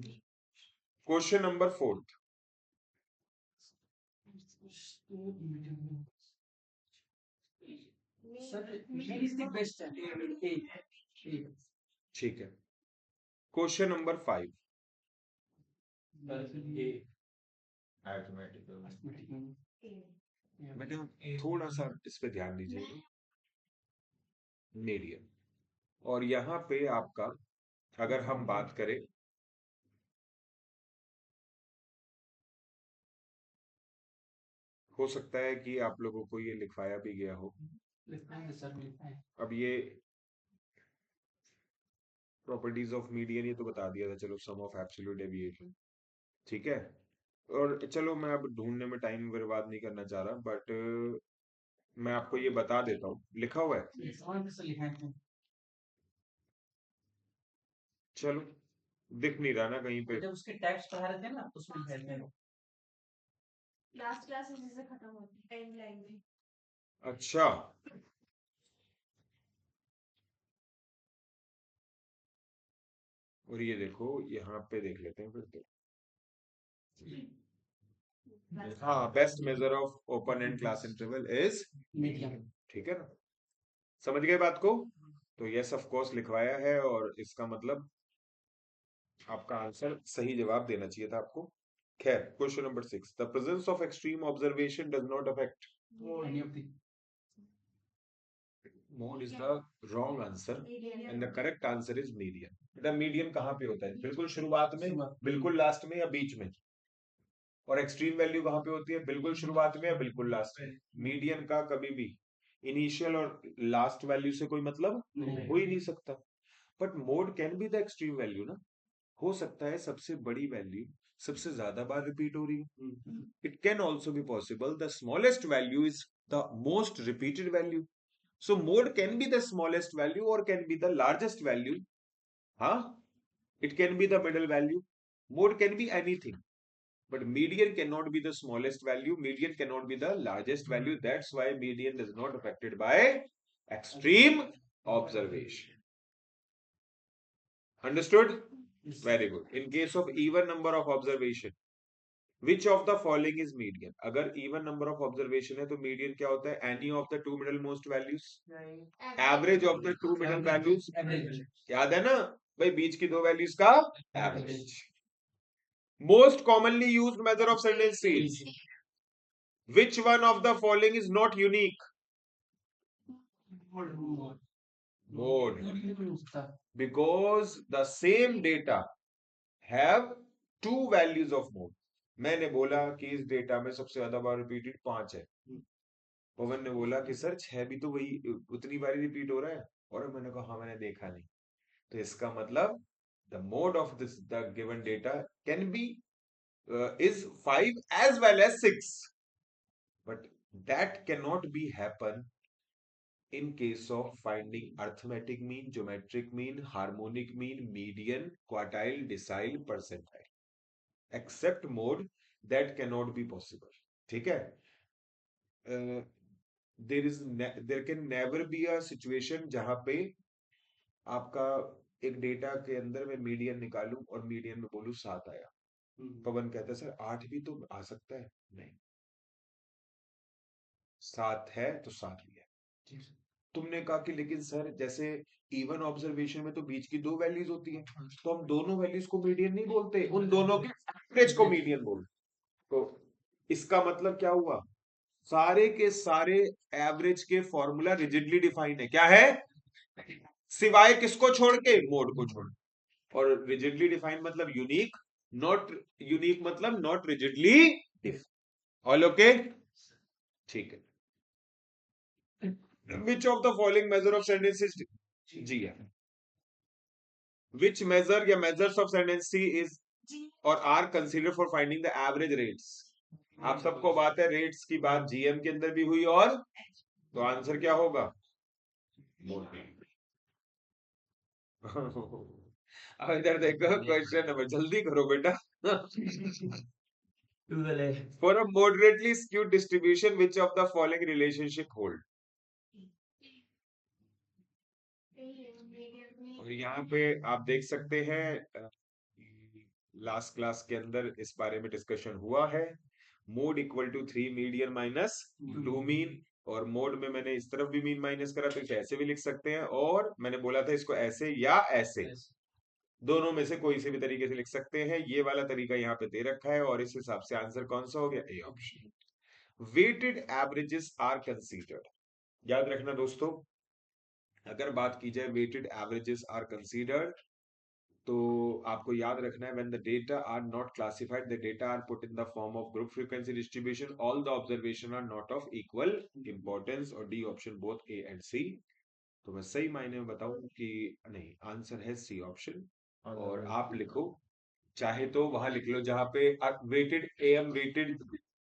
Question number 4। Sir B is the best है। ए। ठीक है, क्वेश्चन नंबर 5। ए। Arithmetic. बेटा थोड़ा सा इस पे ध्यान दीजिए, मीडियम। और यहाँ पे आपका अगर हम बात करें, हो सकता है कि आप लोगों को ये लिखवाया भी गया हो। लिखाएंगे सर, लिखाएं। अब ये प्रॉपर्टीज ऑफ मीडियन ये तो बता दिया था, चलो सम ऑफ एब्सोल्यूट डेविएशन, ठीक है। और चलो मैं अब ढूंढने में टाइम बर्बाद नहीं करना चाह रहा, बट मैं आपको ये बता देता हूँ, लिखा हुआ है, लिखाएंगे सर, लिखाएं। चलो दिख नहीं रहा ना कहीं पे। जब उसके टाइप्स पढ़ा रहे थे ना, उसमें लिखाए थे। लास्ट क्लास इसी से खत्म होती है, एंड लाइन में। अच्छा, और ये देखो यहाँ पे देख लेते हैं फिर तो। हाँ, best measure of open and class interval is medium. ठीक है ना? समझ गए बात को? तो यस ऑफ कोर्स लिखवाया है, और इसका मतलब आपका आंसर सही जवाब देना चाहिए था आपको। खैर, question number 6। The presence of extreme observation does not affect any of the mode is the wrong answer and the correct answer is median. The median कहाँ पे होता है? बिल्कुल शुरुआत में, बिल्कुल लास्ट में, या बीच में? और एक्सट्रीम वैल्यू कहाँ पे होती है? बिल्कुल शुरुआत में या बिल्कुल लास्ट में? मीडियन का कभी भी इनिशियल और लास्ट वैल्यू से कोई मतलब हो ही नहीं सकता। But mode can be the extreme value ना, हो सकता है सबसे बड़ी वैल्यू सबसे ज्यादा बार रिपीट हो रही है। It can also be possible the smallest value is the most repeated value. So mode can be the smallest value और can be the largest value. हाँ, It can be the middle value. Mode can be anything. But median cannot be the smallest value. Median cannot be the largest value. That's why median is not affected by extreme observation. Understood? Very good. In case of even number of observation, which of the following is median? अगर even number of observation है तो median क्या होता है? Any of the two middle most values. Average of the two middle values. याद है ना भाई, बीच की दो वैल्यूज का average. Most commonly used method of sentence is. Which one of the following is not unique? Mode. Because the same data have two values of mode. मैंने बोला कि इस डेटा में सबसे ज्यादा बार रिपीटेड 5 है. पवन ने बोला कि सर 6 भी तो वही उतनी बार रिपीट हो रहा है. और मैंने कहा हाँ मैंने देखा नहीं. तो इसका मतलब the mode of this the given data can be is 5 as well as 6, but that cannot be happen in case of finding arithmetic mean, geometric mean, harmonic mean, median, quartile, decile, percentile. Except mode, that cannot be possible. ठीक है? There can never be a situation जहां पे आपका एक data के अंदर मैं median निकालूं और मीडियन में बोलूं 7 आया. पवन कहता है सर 8 भी तो आ सकता है. नहीं, 7 है तो 7 लिया. तुमने कहा कि लेकिन सर जैसे इवन ऑब्जर्वेशन में तो बीच की दो वैल्यूज होती हैं, तो हम दोनों वैल्यूज को मीडियन नहीं बोलते, उन दोनों के एवरेज को मीडियन बोलते. तो इसका मतलब क्या हुआ? सारे के सारे एवरेज के फॉर्मूला रिजिडली डिफाइंड है. क्या है? सिवाय किसको छोड़ के? मोड को छोड़. और रिजिडली डिफाइंड मतलब यूनिक, नॉट यूनिक मतलब not rigidly defined. All okay? ठीक है. Which of the following measure of sentence is G है? Which measure या measures of sentence is or are considered for finding the average rates? आप सबको बात है rates की बात जीएम के अंदर भी हुई, और तो आंसर क्या होगा? अब इधर देखो क्वेश्चन नंबर, जल्दी करो बेटा. For a moderately skewed distribution, which of the following relationship hold? और यहाँ पे आप देख सकते हैं लास्ट क्लास के अंदर इस बारे में डिस्कशन हुआ है. Mode equal to 3 median minus 2 mean. और मोड में मैंने इस तरफ भी मीन माइनस करा, तो इसे ऐसे भी लिख सकते हैं, और मैंने बोला था इसको ऐसे या ऐसे, दोनों में से कोई से भी तरीके से लिख सकते हैं. ये वाला तरीका यहाँ पे दे रखा है, और इस हिसाब से आंसर कौन सा हो गया? A option. Weighted averages are considered. याद रखना दोस्तों, अगर बात की जाए वेटेड एवरेजेस आर कंसीडर्ड, तो आपको याद रखना है, when the data are not classified, the data are put in the form of group frequency distribution, all the observation are not of equal importance. और D option both A and C. तो मैं सही मायने में बताऊं कि नहीं, answer है सी ऑप्शन. और आप लिखो, चाहे तो वहां लिख लो जहां पे weighted AM, weighted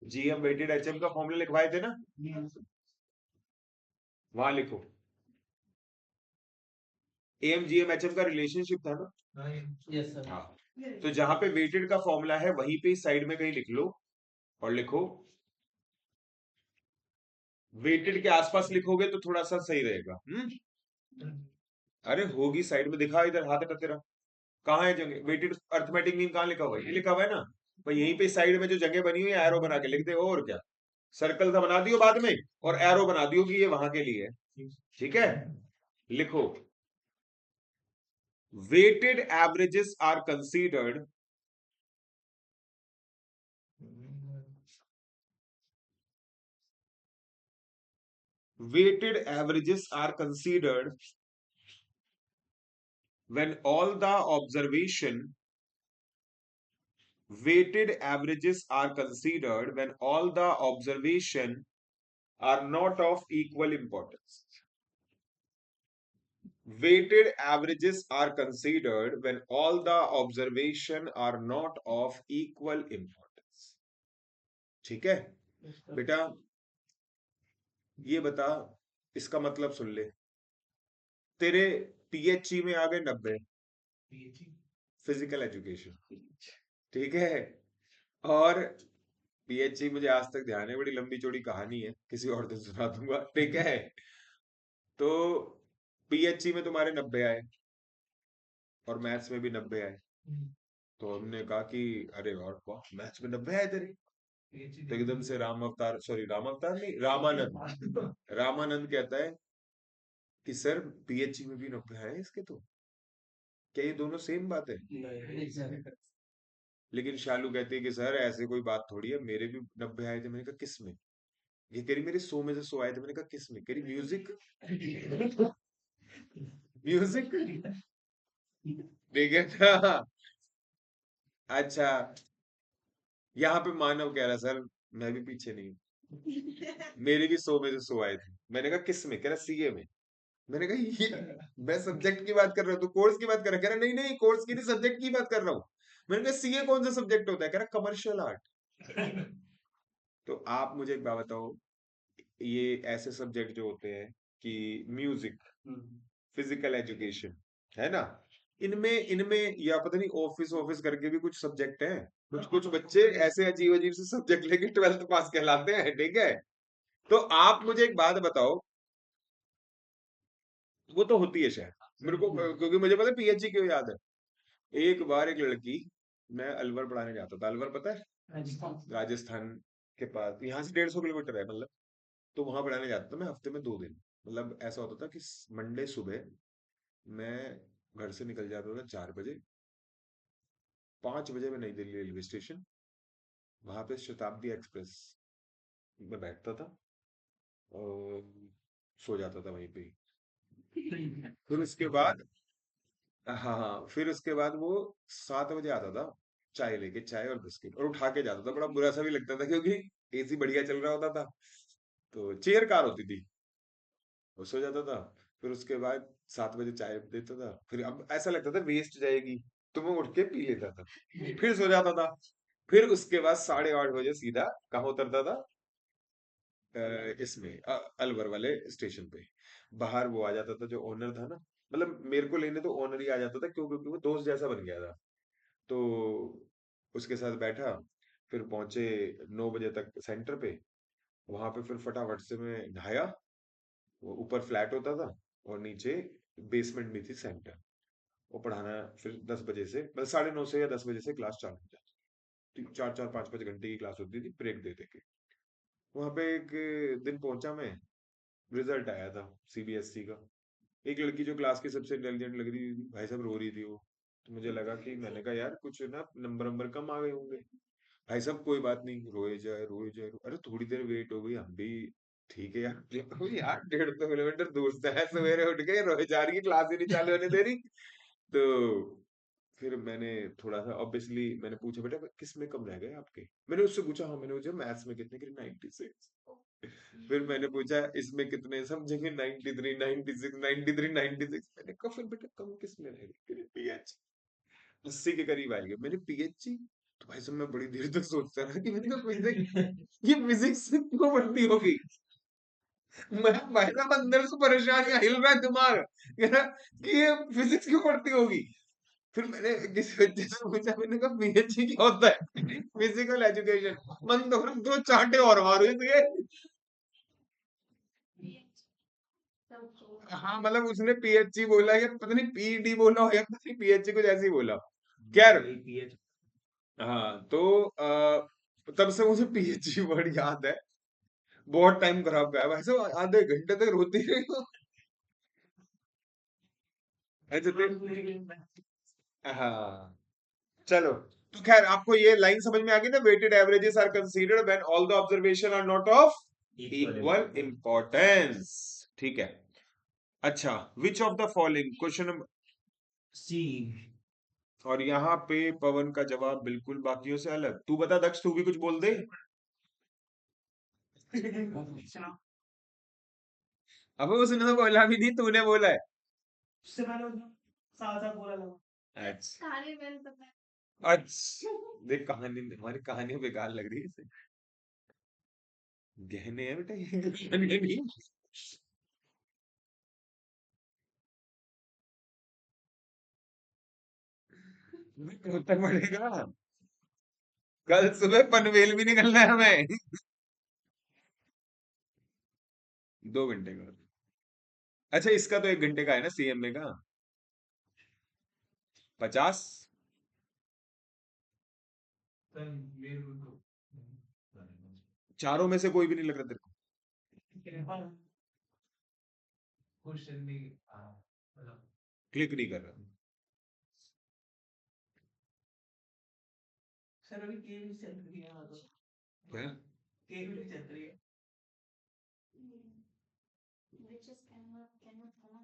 GM, weighted HM का फॉर्मूला लिखवाए थे ना, वहां लिखो. एएम जीएम एचएम का रिलेशनशिप था ना. Yes sir. हाँ, तो जहां पे वेटेड का फॉर्मूला है वहीं पे साइड में कहीं लिख लो, और लिखो वेटेड के आसपास लिखोगे तो थोड़ा सा सही रहेगा. अरे होगी साइड में, दिखा इधर हाथ हटा तेरा, कहाँ है जगह? वेटेड अर्थमेटिक मीन कहाँ लिखा हुआ है? ये लिखा हुआ है ना भाई, यहीं पे साइड में जो जगह बनी हुई है एरो बना के लिख दे. और क्या, सर्कल सा बना दियो बाद में, और एरो बना दियो कि ये वहां के लिए है. ठीक है, लिखो weighted averages are considered when all the observation weighted averages are considered when all the observation are not of equal importance. Weighted averages are considered when all the observation are not of equal importance. ठीक है बेटा, ये बता, इसका मतलब सुन ले. तेरे PHE में आ गए 90, फिजिकल एजुकेशन, ठीक है। और पीएचई मुझे आज तक ध्यान है, बड़ी लंबी चौड़ी कहानी है, किसी और दिन सुना दूंगा, ठीक है। तो पीएचई में तुम्हारे 90 आए और मैथ्स में भी 90 आए, तो हमने कहा कि अरे और वाह, मैथ्स में 90 आए तेरे। तो एकदम से राम अवतार नहीं, रामानंद कहता है कि सर पीएचई में भी 90 आए इसके, तो क्या ये दोनों सेम बात है? लेकिन शालू कहती है कि सर ऐसे कोई बात थोड़ी है, मेरे भी 90 आए थे। मैंने कहा किस में? ये कह रही मेरे 100 में से 100 आए थे। मैंने कहा किस में? कह रही म्यूजिक। म्यूजिक, ठीक है ना। अच्छा, यहाँ पे मानव कह रहा सर मैं भी पीछे नहीं हूँ, मेरे भी 100 में से 100 आए थे। मैंने कहा किस में? कह रहा सीए में। मैंने कहा ये मैं सब्जेक्ट की बात कर रहा हूँ, तू कोर्स की बात कर रहा है? कह रहा नहीं नहीं, कोर्स की नहीं, सब्जेक्ट की बात कर रहा हूँ। मैंने कहा सीए कौन सा सब्जेक्ट होता है? कह रहा कमर्शियल आर्ट। तो आप मुझे एक बात बताओ, ये ऐसे सब्जेक्ट जो होते हैं कि म्यूजिक, फिजिकल एजुकेशन, है ना, इनमें इनमें या पता नहीं ऑफिस ऑफिस करके भी कुछ सब्जेक्ट हैं। कुछ कुछ बच्चे ऐसे अजीब अजीब से सब्जेक्ट लेके 12th पास कहलाते हैं, ठीक है। तो आप मुझे एक बात बताओ, वो तो होती है शायद मेरे को, क्योंकि मुझे पता है पीएचडी क्यों याद है। एक बार एक लड़की, मैं अलवर पढ़ाने जाता था, अलवर पता है राजस्थान के पास, यहाँ से 150 किलोमीटर है मतलब। तो वहां पढ़ाने जाता था मैं, हफ्ते में 2 दिन। मतलब ऐसा होता था कि मंडे सुबह मैं घर से निकल जाता था 4 बजे, 5 बजे मैं नई दिल्ली रेलवे स्टेशन, वहां पे शताब्दी एक्सप्रेस में बैठता था और सो जाता था वहीं पे ही। फिर उसके बाद, हाँ हाँ, फिर उसके बाद वो 7 बजे आता था, चाय लेके, चाय और बिस्किट, और उठा के जाता था। बड़ा बुरा सा भी लगता था क्योंकि एसी बढ़िया चल रहा होता था, तो चेयर कार होती थी, वो सो जाता था। फिर उसके बाद 7 बजे चाय देता था, फिर अब ऐसा लगता था वेस्ट जाएगी, तो मैं उठ के पी लेता था, फिर सो जाता था। फिर उसके बाद 8:30 बजे सीधा कहाँ उतरता था? इसमें अलवर वाले स्टेशन पे। बाहर वो आ जाता था जो ओनर था ना, मतलब मेरे को लेने तो ओनर ही आ जाता था, क्यों? क्योंकि वो दोस्त जैसा बन गया था। तो उसके साथ बैठा, फिर पहुंचे 9 बजे तक सेंटर पे। वहां पे फिर फटाफट से मैं नहाया, वो ऊपर फ्लैट होता था और नीचे बेसमेंट में थी सेंटर। वो पढ़ाना फिर 10 बजे से, मतलब 9:30 से या 10 बजे से क्लास चालू हो जाती थी। 4-4 5-5 घंटे की क्लास होती थी, ब्रेक दे दे के। वहां पे एक दिन पहुंचा मैं, रिजल्ट आया था सीबीएसई का। एक लड़की जो क्लास की सबसे इंटेलिजेंट लग रही थी, भाई साहब रो रही थी वो। तो मुझे लगा कि, मैंने कहा यार कुछ ना नंबर नंबर कम आ गए होंगे। भाई साहब कोई बात नहीं, रोए जाए रोए जाए अरे थोड़ी देर वेट हो गई, हम भी ठीक है यार। यार 150 किलोमीटर दूर से है, सवेरे उठ के रोए जा रही है, क्लास ही नहीं चालू होने दे रही। तो फिर मैंने थोड़ा सा ऑब्वियसली मैंने पूछा बेटा किस में कम रह गए आपके? मैंने उससे पूछा, हाँ मैंने पूछा मैथ्स में कितने? 96। फिर मैंने पूछा इसमें कितने? सब जगह 93 96 93 96। मैंने कहा फिर बेटा कम किस में रह गए? पीएच 80 के करीब आएंगे। मैंने पीएचडी, तो भाई साहब मैं बड़ी देर तक सोचता रहा कि मैंने कहा फिजिक्स, ये फिजिक्स क्यों बढ़ती होगी? मैं भाई साहब अंदर से परेशान, या हिल रहा है दिमाग, कह रहा कि ये फिजिक्स क्यों बढ़ती होगी। फिर मैंने किसी बच्चे से पूछा, मैंने कहा पीएचडी क्या होता है? Physical education. मन तो दो चांटे और मारो इसके। हाँ मतलब उसने पीएचडी बोला या पता नहीं पीडी बोला हो, या पता नहीं पीएचडी कुछ ऐसे ही बोला। खैर, हाँ तो तब से मुझे पीएचडी वर्ड याद है। बहुत टाइम खराब गया भाई साहब, आधे घंटे तक रोती रही हो। अच्छा हाँ, चलो। तो खैर आपको ये लाइन समझ में आ गई ना, weighted averages are considered when all the observation are not of equal importance, ठीक है। अच्छा, which of the following, question number C. और यहाँ पे पवन का जवाब बिल्कुल बाकियों से अलग। तू बता दक्ष, तू भी कुछ बोल दे। अब उसने तो बोला भी नहीं, तूने बोला है। उससे मैंने साथ साथ बोला था। अच्छा कहानी मैंने पता है। अच्छा, देख कहानी, हमारी कहानी बेकार लग रही है इसे। गहने है बेटा ये, गहने नहीं। कब तक पढ़ेगा? कल सुबह पनवेल भी निकलना है हमें। 2 घंटे का। अच्छा, इसका तो 1 घंटे का है ना, सीएमए का। 50। चारों में से कोई भी नहीं लग रहा तेरे को? क्लिक नहीं कर रहा। सर अभी के भी चल रही है यहाँ तो क्या? के भी चल रही है Which is cannot banana.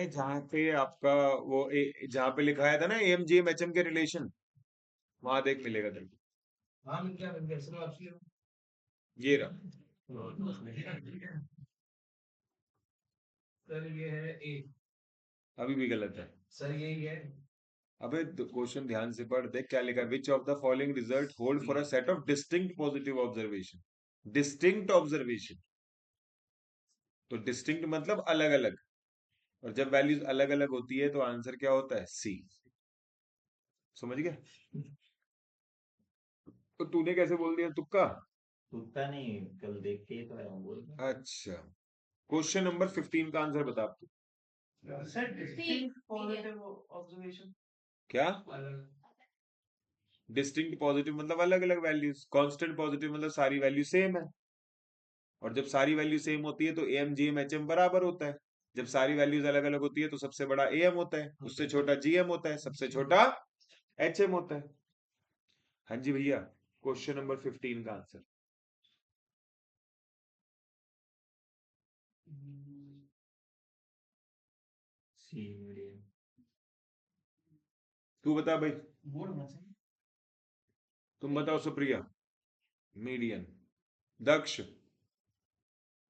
जहाँ पे आपका वो जहाँ पे लिखाया था ना AMGM HM के रिलेशन, वहां देख मिलेगा तेरे को। हाँ मिल गया सर आपसे ये रहा। सर ये है ए अभी भी गलत है। सर यही है अबे क्वेश्चन ध्यान से पढ़, देख क्या लिखा है। विच of the following result hold for a set of distinct positive observation. Distinct observation, तो डिस्टिंक्ट मतलब अलग अलग, और जब वैल्यूज अलग अलग होती है तो आंसर क्या होता है? सी। समझ गया? तो तूने कैसे बोल दिया? तुक्का? तुक्का नहीं, कल देख के ही तो आया हूँ बोल के। अच्छा, क्वेश्चन नंबर 15 का आंसर बता तू। सर डिस्टिंक्ट पॉजिटिव ऑब्जर्वेशन क्या? अलग डिस्टिंक्ट पॉजिटिव मतलब अलग अलग वैल्यूज, कांस्टेंट पॉजिटिव मतलब सारी वैल्यू सेम है, और जब सारी वैल्यू सेम होती है तो AMGM HM बराबर होता है। जब सारी वैल्यूज अलग अलग होती है तो सबसे बड़ा AM होता है, उससे छोटा GM होता है, सबसे छोटा HM होता है। हाँ जी भैया, क्वेश्चन नंबर 15 का आंसर। सी मीडियम। तू बता भाई। बोर्ड होना चाहिए तुम बताओ सुप्रिया। मीडियन। दक्ष।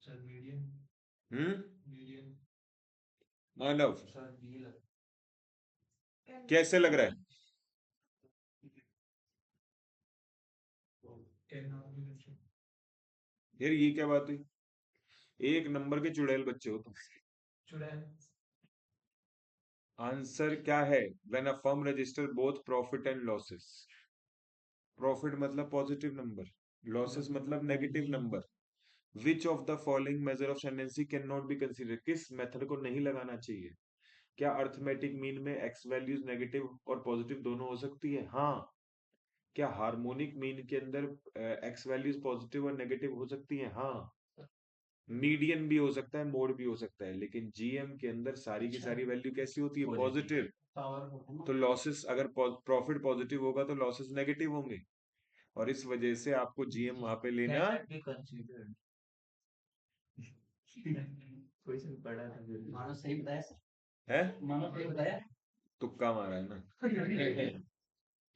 सर मीडियम हम्म। मीडियम मानव। सर बी लग कैसे लग रहा है? 10 यार ये क्या बात हुई? एक नंबर के चुड़ैल बच्चे हो तुम। चुड़ा है आंसर क्या है? When a firm register both profit and losses. Profit मतलब पॉजिटिव नंबर, लॉसेस मतलब negative number. Which of the following measure of tendency can not be consider. किस मेथड को नहीं लगाना चाहिए? क्या अर्थमेटिक मीन में एक्स वैल्यूज नेगेटिव और पॉजिटिव दोनों हो सकती है? हाँ। क्या हार्मोनिक मीन के अंदर एक्स वैल्यूज पॉजिटिव और नेगेटिव हो सकती हैं? हाँ। मीडियन भी हो सकता है, मोड भी हो सकता है, लेकिन GM के अंदर सारी की सारी वैल्यू कैसी होती है? पॉजिटिव। पावर तो लॉसेस, अगर प्रॉफिट पॉजिटिव होगा तो लॉसेस नेगेटिव होंगे, और इस वजह से आपको GM वहां पे लेना बी कंसीडर्ड। क्वेश्चन पढ़ा था फिर। मानो सही बताया सर है। मानो सही बताया तुक्का मारा है ना।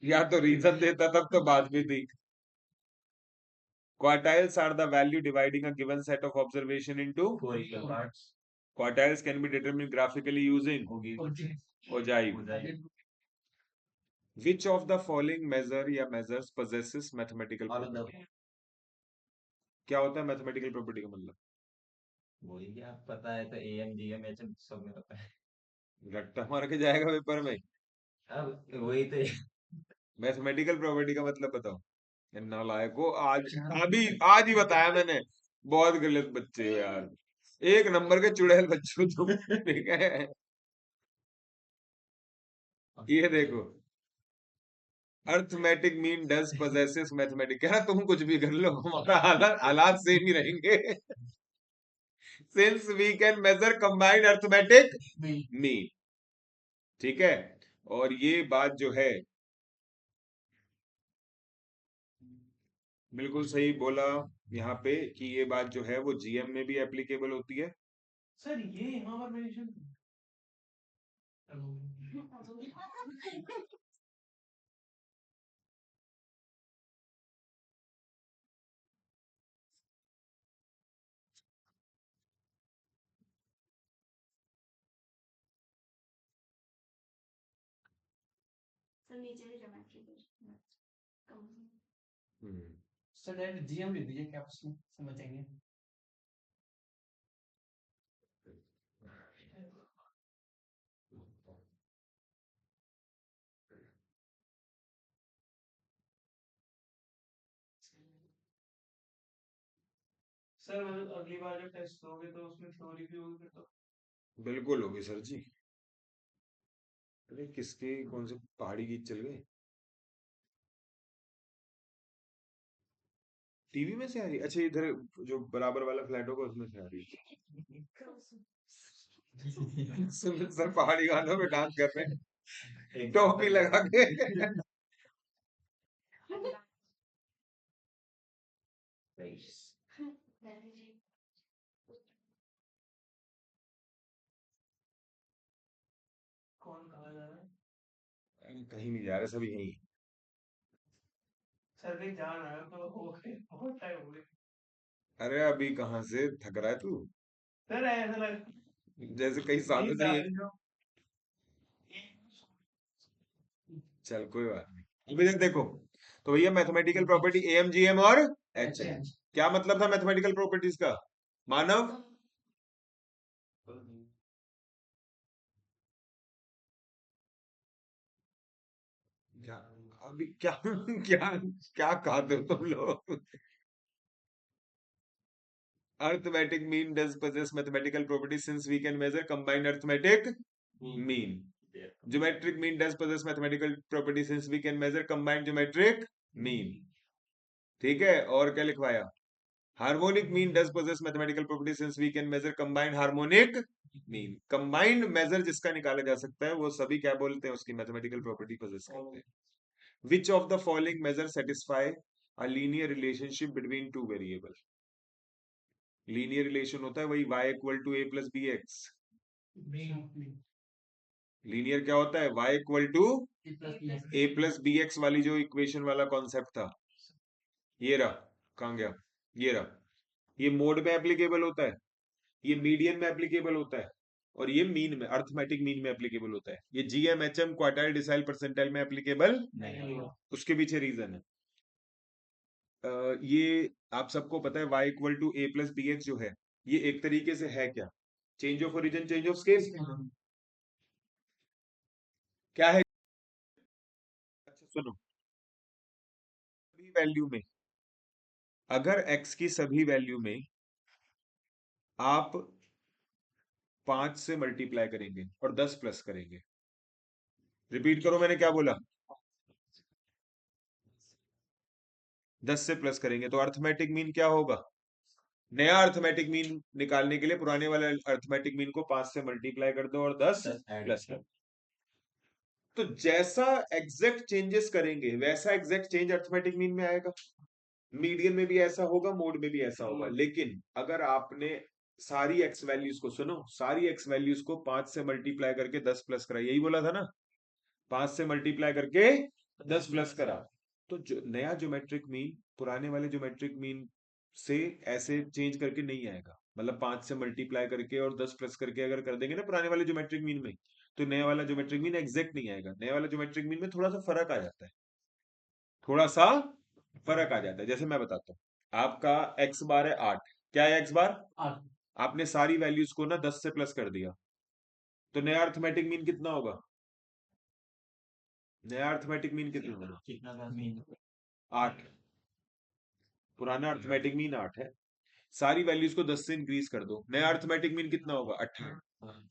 या तो रीजन देता तब तो बात भी थी। Quartiles are the value dividing a given set of observation into. Four equal parts. Quartiles can be determined graphically using होगी। ogive. हो जाएगी। Which of the following measure या measures possesses mathematical all of the property? क्या होता है mathematical property का मतलब? वही क्या पता है तो AMGM HM सब में पता है। रट्टा मार के जाएगा पेपर में। अब वही तो मैथमेटिकल प्रॉपर्टी का मतलब बताओ। ये नालायक को, आज अभी आज ही बताया मैंने। बहुत गलत बच्चे हो यार, एक नंबर के चुड़ैल बच्चे हो तुम। ठीक है, ये देखो, arithmetic mean does possesses mathematic. क्या तुम कुछ भी कर लो, हमारा हालात हालात सेम ही रहेंगे। Since we can measure combined arithmetic mean. ठीक है, और ये बात जो है बिल्कुल सही बोला यहाँ पे, कि ये बात जो है वो GM में भी एप्लीकेबल होती है। सर ये यहाँ पर मेंशन सर नीचे भी ज्योमेट्री कम सर डायरेक्ट जीएम लिख दीजिए, क्या उसमें समझ जाएंगे। सर अगली बार जब टेस्ट दोगे तो उसमें थ्योरी भी होगी फिर तो। बिल्कुल होगी सर जी। अरे किसके कौन से पहाड़ी गीत चल गए? टीवी में से आ रही है? अच्छा इधर जो बराबर वाला फ्लैट होगा उसमें से आ रही है। सर पहाड़ी गानों में डांस कर रहे हैं टोपी लगा के। कौन कहा जा रहा है? कहीं नहीं जा रहे, सभी यहीं। सर कहीं जा रहा है तो हो गए, बहुत टाइम हो गया। अरे अभी कहाँ से थक रहा है तू? सर ऐसा लग जैसे कई सालों से ये। चल कोई बात नहीं। अभी देखो, तो भैया मैथमेटिकल प्रॉपर्टी एएमजीएम और एचएम। क्या मतलब था मैथमेटिकल प्रॉपर्टीज का? मानव क्या? अभी क्या क्या क्या कहते हो तुम लोग? Arithmetic mean does possess mathematical properties since we can measure combined arithmetic mean. Geometric mean does possess mathematical properties since we can measure combined geometric mean. ठीक है, और क्या लिखवाया? Harmonic mean does possess mathematical property since we can measure combined harmonic mean. Combined measure जिसका निकाला जा सकता है वो सभी क्या बोलते हैं, उसकी मैथमेटिकल प्रॉपर्टी पोजेस करते हैं। Which of the following measure satisfy a linear relationship between two variable? Linear relation होता है वही y equal to a plus B x. Linear क्या होता है? y equal to a plus B x वाली जो इक्वेशन वाला कॉन्सेप्ट था, ये रहा। कहां गया? ये रहा। ये मोड में एप्लीकेबल होता है, ये मीडियन में एप्लीकेबल होता है, और ये मीन में, अर्थमेटिक मीन में एप्लीकेबल होता है। ये GM HM quartile decile percentile में एप्लीकेबल नहीं है। उसके पीछे रीजन है। ये आप सबको पता है y equal to a plus B x जो है, ये एक तरीके से है क्या? Change of origin, change of scale. क्या है? अच्छा सुनो, सभी वैल्यू में, अगर x की सभी वैल्यू में आप 5 से मल्टीप्लाई करेंगे और 10 प्लस करेंगे, रिपीट करो मैंने क्या बोला, 10 से प्लस करेंगे तो अर्थमेटिक मीन क्या होगा? नया अर्थमेटिक मीन निकालने के लिए पुराने वाले अर्थमेटिक मीन को 5 से मल्टीप्लाई कर दो और 10 प्लस कर। तो जैसा एग्जैक्ट चेंजेस करेंगे वैसा एग्जैक्ट चेंज अर्थमेटिक मीन में आएगा। मीडियन में भी ऐसा होगा, मोड में भी ऐसा होगा। लेकिन अगर आपने सारी एक्स वैल्यूज को, सुनो, सारी एक्स वैल्यूज को 5 से मल्टीप्लाई करके 10 प्लस करा, यही बोला था ना, 5 से मल्टीप्लाई करके 10 प्लस करा, तो जो नया ज्योमेट्रिक मीन पुराने वाले ज्योमेट्रिक मीन से ऐसे चेंज करके नहीं आएगा। मतलब 5 से मल्टीप्लाई करके और 10 प्लस करके अगर कर देंगे ना पुराने वाले ज्योमेट्रिक मीन में, तो नया वाला ज्योमेट्रिक मीन एग्जैक्ट नहीं आएगा। नया वाला ज्योमेट्रिक मीन में थोड़ा सा फर्क आ जाता है, थोड़ा सा फर्क आ जाता है। जैसे मैं बताता हूँ, आपका एक्स बार है 8। क्या है एक्स बार? 8। आपने सारी वैल्यूज को ना 10 से प्लस कर दिया, तो नया अर्थमेटिक मीन कितना होगा? नया अर्थमेटिक मीन कितना होगा? कितना मीन? 8। पुराना अर्थमेटिक मीन 8 है, सारी वैल्यूज को 10 से इंक्रीज कर दो, नया अर्थमेटिक मीन कितना होगा? 18।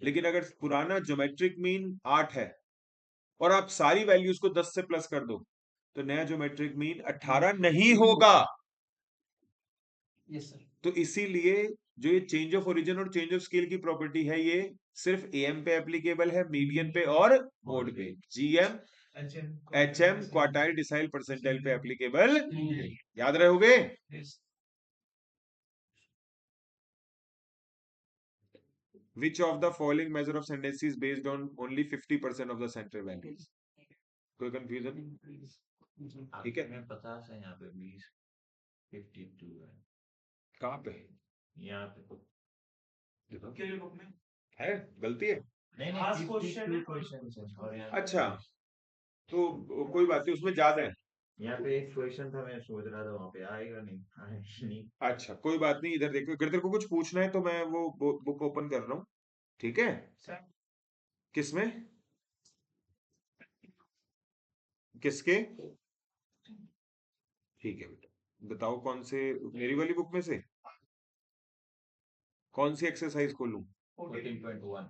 लेकिन अगर पुराना ज्योमेट्रिक मीन 8 है और आप सारी वैल्यूज को 10 से प्लस कर दो, तो नया ज्योमेट्रिक मीन 18 नहीं होगा। Yes sir. तो इसीलिए जो ये चेंज ऑफ ओरिजिन और चेंज ऑफ स्केल की प्रॉपर्टी है, ये सिर्फ एएम पे एप्लीकेबल है, मीडियन पे और मोड पे। GM HM quartile decile percentile पे एप्लीकेबल नहीं। याद रहोगे? Which of the following measure of ascendancy is based on only 50% of the central values? कोई कंफ्यूजन? ठीक है, में 50 है, यहाँ पे 20, 52 है। कहाँ पे? यहाँ पे देखो के लिए बुक में है, गलती है। नहीं Last 52 क्वेश्चन है और यहाँ पे अच्छा, तो कोई बात नहीं, उसमें ज्यादा है। यहाँ पे एक क्वेश्चन था, मैं सोच रहा था वहां पे आएगा नहीं, आएगा नहीं। अच्छा कोई बात नहीं, इधर देखो, अगर तेरे को कुछ पूछना है तो मैं वो बुक ओपन कर रहा हूँ, ठीक है? सर किसमें? किसके? ठीक है बेटा, बताओ कौन से, मेरी वाली बुक में से कौन सी एक्सरसाइज खोलूं? 14.1।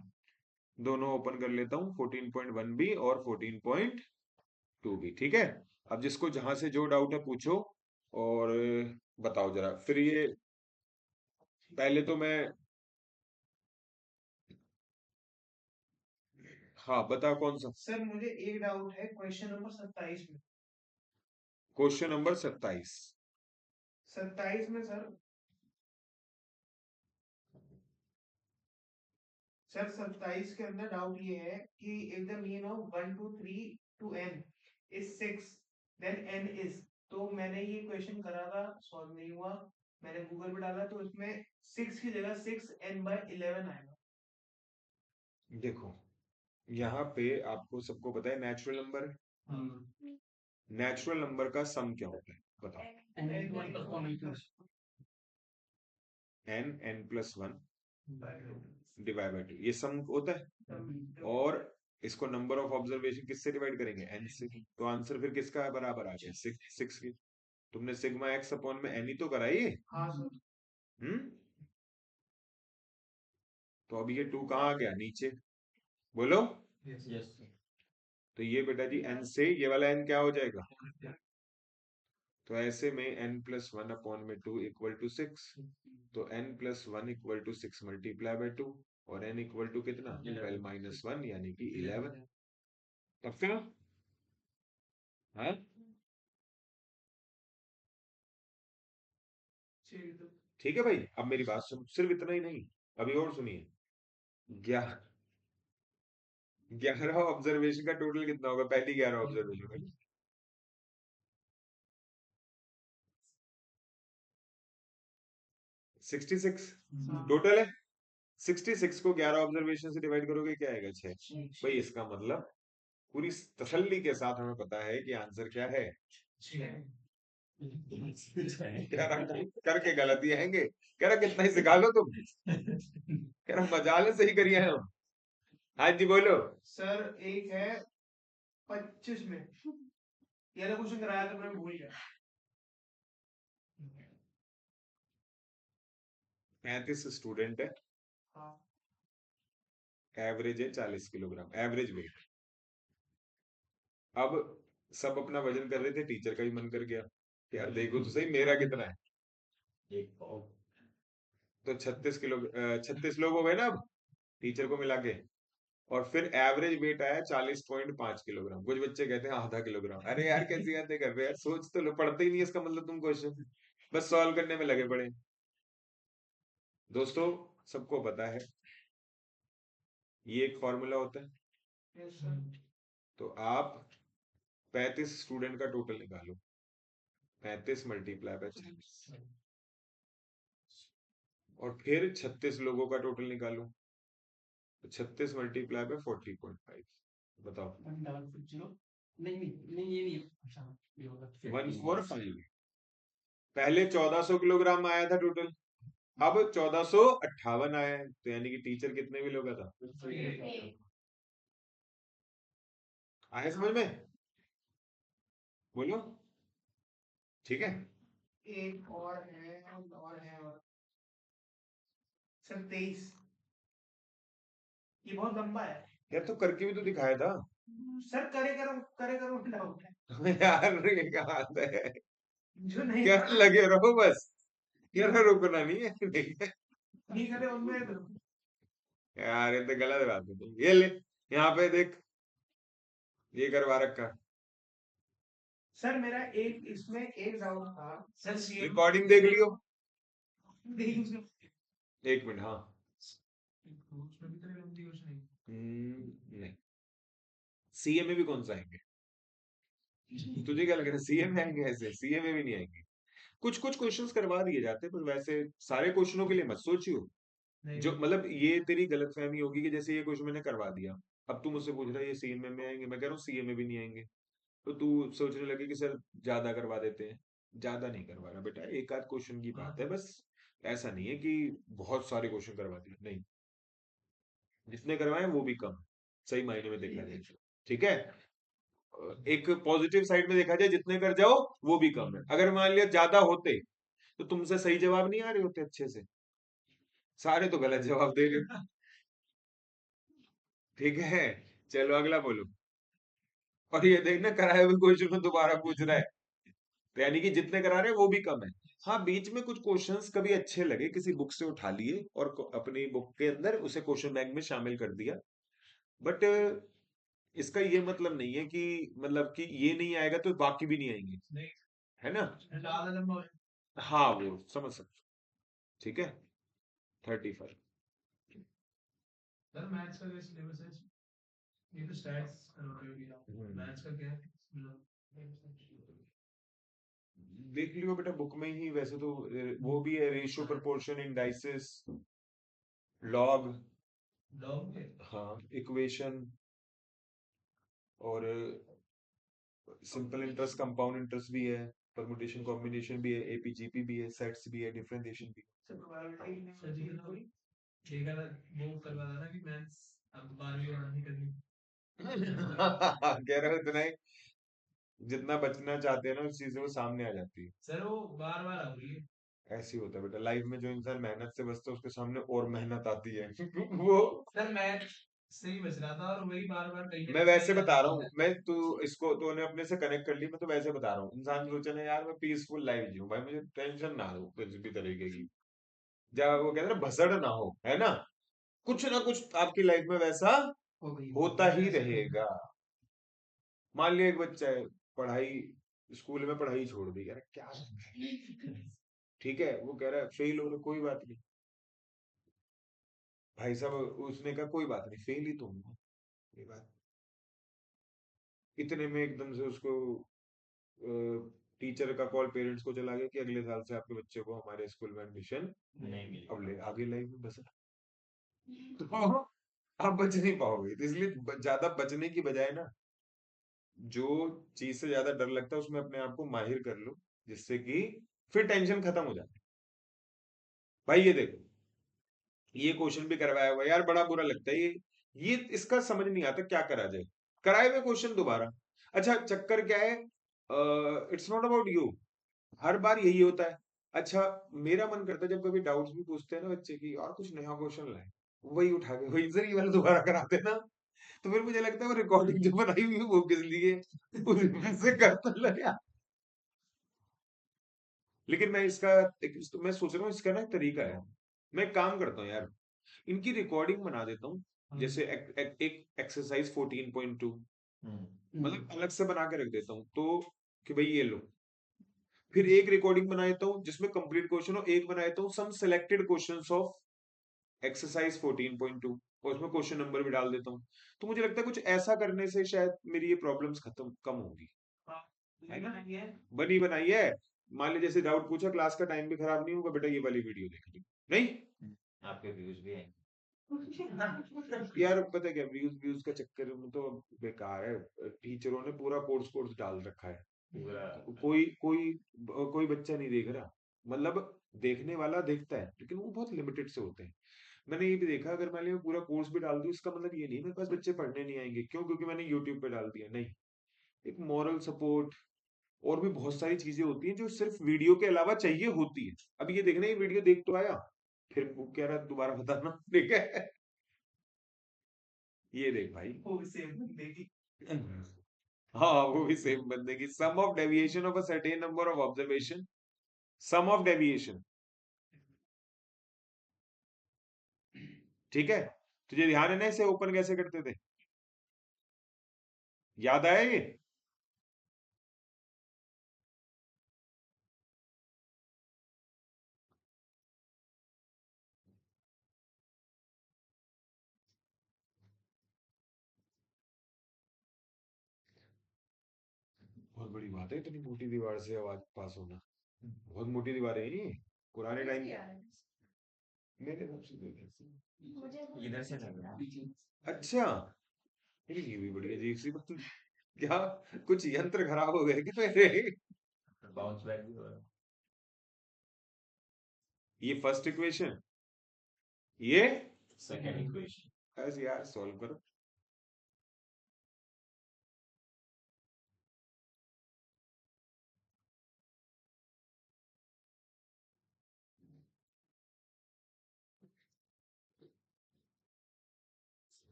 दोनों ओपन कर लेता हूँ, 14.1 भी और 14.2 भी, ठीक है? अब जिसको जहां से जो डाउट है पूछो, और बताओ जरा फिर ये, पहले तो मैं, हाँ बता कौन सा? सर मुझे एक डाउट है क्वेश्चन नंबर 27 में। Question number 27। 27 में सर, सर 27 के अंदर डाउट ये है कि if the mean of 1 2 3 to n इज 6 देन n इज, तो मैंने ये क्वेश्चन करा था, सॉल्व नहीं हुआ, मैंने गूगल पे डाला तो इसमें 6 की जगह 6n/11 आएगा। देखो यहाँ पे आपको सबको पता है नेचुरल नंबर है, नेचुरल नंबर का सम क्या होता है बताओ? n+1 डिवाइड बाय 2, ये सम होता है। और इसको नंबर ऑफ ऑब्जर्वेशन किससे डिवाइड करेंगे? n से। तो आंसर फिर किसका बराबर आ गया? 6 की। तुमने सिग्मा x अपॉन में n ही तो करा ये। हाँ सर। हम्म। तो अब ये 2 कहाँ आ गया? नीचे। बोलो। यस। तो ये बेटा जी n से ये वाला n क्या हो जाएगा? तो ऐसे में n+1 अपॉन में 2 इक्वल टू 6। तो n+1 equal to 6 multiply by 2, और n इक्वल टू कितना? 12 - 1 यानी कि 11। पक्का? हाँ ठीक है भाई, अब मेरी बात सुन, सिर्फ इतना ही नहीं, अभी और सुनिए। 11 ऑब्जर्वेशन का टोटल कितना होगा? पहली 11 ऑब्जर्वेशन का 66 टोटल है। 66 को 11 ऑब्जर्वेशन से डिवाइड करोगे क्या आएगा? 6। भाई इसका मतलब पूरी तसल्ली के साथ हमें पता है कि आंसर क्या है। कह रहा करके गलती आएंगे, कह रहा कितना ही सिखा लो तुम, कह रहा मजाल सही करिए हम। हाँ जी बोलो। सर एक है 25 में, ये वाला क्वेश्चन कराया था मैं भूल गया। 35 स्टूडेंट है, हाँ एवरेज है 40 किलोग्राम, एवरेज वेट। अब सब अपना वजन कर रहे थे, टीचर का भी मन कर गया कि यार देखो तो सही मेरा कितना है। एक पाव। तो 36 लोग हो गए ना अब, टीचर को मिला के। और फिर एवरेज वेट आया 40.5 किलोग्राम। कुछ बच्चे कहते हैं आधा किलोग्राम। अरे यार कैसी बातें कर रहे हैं यार, सोच तो लो, पढ़ते ही नहीं है इसका मतलब तुम क्वेश्चन, बस सॉल्व करने में लगे पड़े। दोस्तों सबको पता है ये एक फॉर्मूला होता है। Yes sir. तो आप 35 स्टूडेंट का टोटल निकालो, 35 मल्टीप्लाई बाय 40, और फिर 36 लोगों का टोटल निकालो, तो 36 मल्टीप्लाई बाय 40.5, बताओ। 145। पहले 1400 किलोग्राम आया था टोटल, अब 1458 आया है, तो यानी कि टीचर कितने भी लोग था? आया समझ में? बोलो। ठीक है। एक और सर 23, ये बहुत लंबा है। यार तो करके भी तो दिखाया था। सर करे करो डाउट है, यार ये क्या बात है, जो नहीं क्या लगे रहो बस, यार रुकना नहीं है। नहीं करे उनमें तो। यार ये तो गलत बात है। ये ले, यहाँ पे देख, ये करवा रखा। सर मेरा एक इसमें एक डाउट था सर, रिकॉर्डिंग देख लियो। देखिए एक मिनट, हाँ। नहीं, सीए में भी कौन सा आएंगे? तुझे क्या लग रहा है सीए में आएंगे? ऐसे सीए में भी नहीं आएंगे। कुछ कुछ क्वेश्चंस करवा दिए जाते हैं, पर वैसे सारे क्वेश्चनों के लिए मत सोचियो। जो मतलब ये तेरी गलतफहमी होगी कि जैसे ये क्वेश्चन मैंने करवा दिया, अब तू मुझसे पूछ रहा है ये सीए में आएंगे, मैं कह रहा हूँ सीए में भी नहीं आएंगे। तो तू सोचने लगे कि सर ज्यादा करवा देते हैं। ज्यादा नहीं करवा रहा बेटा, एक आध क्वेश्चन की बात है बस। ऐसा नहीं है कि बहुत सारे क्वेश्चन करवा दिए, नहीं। जितने करवाए वो भी कम, सही मायने में देखा जाए। ठीक है, एक पॉजिटिव साइड में देखा जाए, जितने कर जाओ वो भी कम है। अगर मान लिया ज्यादा होते तो तुमसे सही जवाब नहीं आ रहे होते अच्छे से, सारे तो गलत जवाब दे रहे हो। ठीक है, चलो अगला बोलो। और ये देखना कराए हुए क्वेश्चन में दोबारा पूछ रहा है, तो यानी कि जितने करा रहे हैं वो भी कम है। हाँ, बीच में कुछ क्वेश्चंस कभी अच्छे लगे किसी बुक से उठा लिए और अपनी बुक के अंदर उसे क्वेश्चन बैंक में शामिल कर दिया। बट इसका ये मतलब नहीं है कि मतलब कि ये नहीं आएगा तो बाकी भी नहीं आएंगे, है ना। हाँ, वो समझ सकते हो। ठीक है, 35। सर मैथ्स का क्या सिलेबस है? ये तो स्टैट्स करवा रहे हो आप, मैथ्स का क्या है मतलब? देख लियो बेटा बुक में ही, वैसे तो वो भी है, ratio proportion indices, log, log है। हाँ, इक्वेशन, और सिंपल इंटरेस्ट, कंपाउंड इंटरेस्ट भी है, परमुटेशन कॉम्बिनेशन भी है, एपीजीपी भी है, सेट्स भी है, डिफरेंशिएशन भी सर जी ना ये कह रहा वो करवा रहा ना कि मैथ्स अब 12वीं और नहीं करनी। है। कह रहे हो इतना ही, जितना बचना चाहते हैं ना उस चीज से वो सामने आ जाती है। सर वो बार बार आ रही है। ऐसे ही होता है बेटा, लाइफ में जो इंसान मेहनत से बचता है उसके सामने और मेहनत आती है। वो सर मैथ्स से ही बच रहा था और वही बार बार कहीं ना मैं कहीं वैसे आ बता रहा जाती हूँ, है। मैं तू इसको तूने अपने से कनेक्ट कर ली, मैं तो वैसे बता रहा हूँ। इंसान सोचे ना यार मैं पीसफुल लाइफ जीऊं भाई, मुझे टेंशन ना हो किसी भी तरीके की, जब वो कहते हैं ना भसड़ ना हो, है ना। कुछ ना कुछ आपकी लाइफ में वैसा हो गई होता ही रहेगा। मान लिया एक बच्चा है, पढ़ाई, स्कूल में पढ़ाई छोड़ दी, कह रहा क्या करना है? ठीक है, वो कह रहा है फेल हो रहा, कोई बात नहीं। भाई साहब उसने कहा कोई बात नहीं, फेल ही तो हूँ, ये बात। इतने में एकदम से उसको टीचर का कॉल पेरेंट्स को चला गया कि अगले साल से आपके बच्चे को हमारे स्कूल में एडमिशन नहीं मिली। अब ले, आगे लाइफ में बस। तो आप बच नहीं पाओगे, तो इसलिए ज्यादा बचने की बजाय ना, जो चीज से ज्यादा डर लगता है उसमें अपने आप को माहिर कर लो, जिससे कि फिर टेंशन खत्म हो जाती है। भाई ये देखो, ये क्वेश्चन भी करवाया हुआ है यार, बड़ा बुरा लगता है ये इसका समझ नहीं आता क्या करा जाए। कराए हुए क्वेश्चन दोबारा। अच्छा, चक्कर क्या है, इट्स नॉट अबाउट यू, हर बार यही होता है। अच्छा, मेरा मन करता है जब कभी डाउट्स भी पूछते हैं ना बच्चे की, और कुछ नया क्वेश्चन लाए, वही उठा के वही से ही वाला दोबारा कराते ना। तो फिर मुझे लगता है वो रिकॉर्डिंग जो बनाई हुई है वो किस लिए, उसमें से कर तो लगा। लेकिन मैं इसका मैं सोच रहा हूँ इसका ना एक तरीका है। मैं एक काम करता हूँ यार, इनकी रिकॉर्डिंग बना देता हूँ, जैसे एक एक्सरसाइज 14.2, मतलब अलग से बना के रख देता हूँ, तो कि भाई ये लो। फिर एक रिकॉर्डिंग बना देता हूँ जिसमें कंप्लीट क्वेश्चन हो, एक बना देता हूँ सम सिलेक्टेड क्वेश्चंस ऑफ एक्सरसाइज 14.2, और उसमें क्वेश्चन नंबर भी डाल देता हूँ। तो मुझे लगता है कुछ ऐसा करने से शायद मेरी ये प्रॉब्लम्स खत्म कम होगी, है ना। बनी बनाई है। मान ली जैसे डाउट पूछा, क्लास का टाइम भी खराब नहीं होगा, बेटा ये वाली वीडियो देख ली, नहीं। आपके व्यूज भी आएंगे। यार पता है क्या, व्यूज व्यूज का चक्कर में तो बेकार है, टीचरों ने पूरा कोर्स कोर्स डाल रखा है, पूरा कोई कोई कोई बच्चा नहीं देख रहा। मतलब देखने वाला देखता है लेकिन वो बहुत लिमिटेड से होते हैं। मैंने ये भी देखा, अगर मैंने पूरा कोर्स भी डाल दूं, इसका मतलब ये नहीं मेरे पास बच्चे पढ़ने नहीं आएंगे, क्यों, क्योंकि मैंने यूट्यूब पे डाल दिया, नहीं। एक मॉरल सपोर्ट और भी बहुत सारी चीजें होती हैं जो सिर्फ वीडियो के अलावा चाहिए होती है। अब ये देखना, ये वीडियो देख तो आया, फिर वो कह रहा है दोबारा बताना, ठीक है। ये देख भाई, वो भी सेम बंदे हाँ वो भी सेम बंदे की, sum of deviation of a certain number of observation, sum of deviation, ठीक है। तुझे ध्यान है ना इसे ओपन कैसे करते थे, याद आया ये। बहुत बड़ी बात है इतनी मोटी दीवार से आवाज पास होना, बहुत मोटी दीवार है ये, पुराने टाइम मेरे हिसाब से तो इधर से। मुझे इधर से लग रहा है। अच्छा, ये भी बड़ी अजीब सी बात है। क्या कुछ यंत्र खराब हो गए क्या मेरे? बाउंस बैक भी हो रहा है। ये फर्स्ट इक्वेशन, ये सेकंड इक्वेशन। ऐसे यार सॉल्व करो।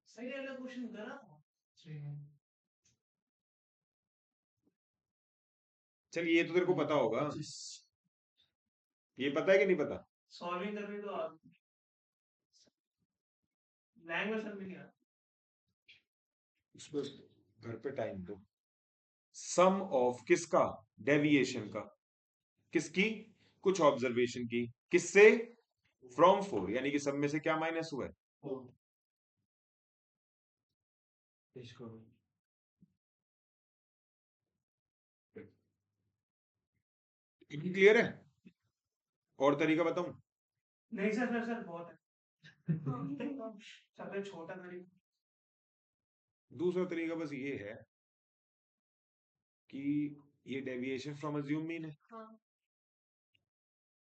सही वाला क्वेश्चन करा था सही है। चल ये तो तेरे को पता होगा, ये पता है कि नहीं पता? सॉल्विंग करनी तो आप लैंग्वेज समझ नहीं आता। उस पर घर पे टाइम दो। सम ऑफ किसका? डेविएशन का। किसकी? कुछ ऑब्जर्वेशन की। किससे? फ्रॉम 4, यानी कि सब में से क्या माइनस हुआ है? इसको क्लियर है? और तरीका बताऊं? नहीं सर बहुत है। सबसे छोटा तरीका। दूसरा तरीका बस ये है कि ये डेविएशन फ्रॉम अज्यूम मीन है। हाँ।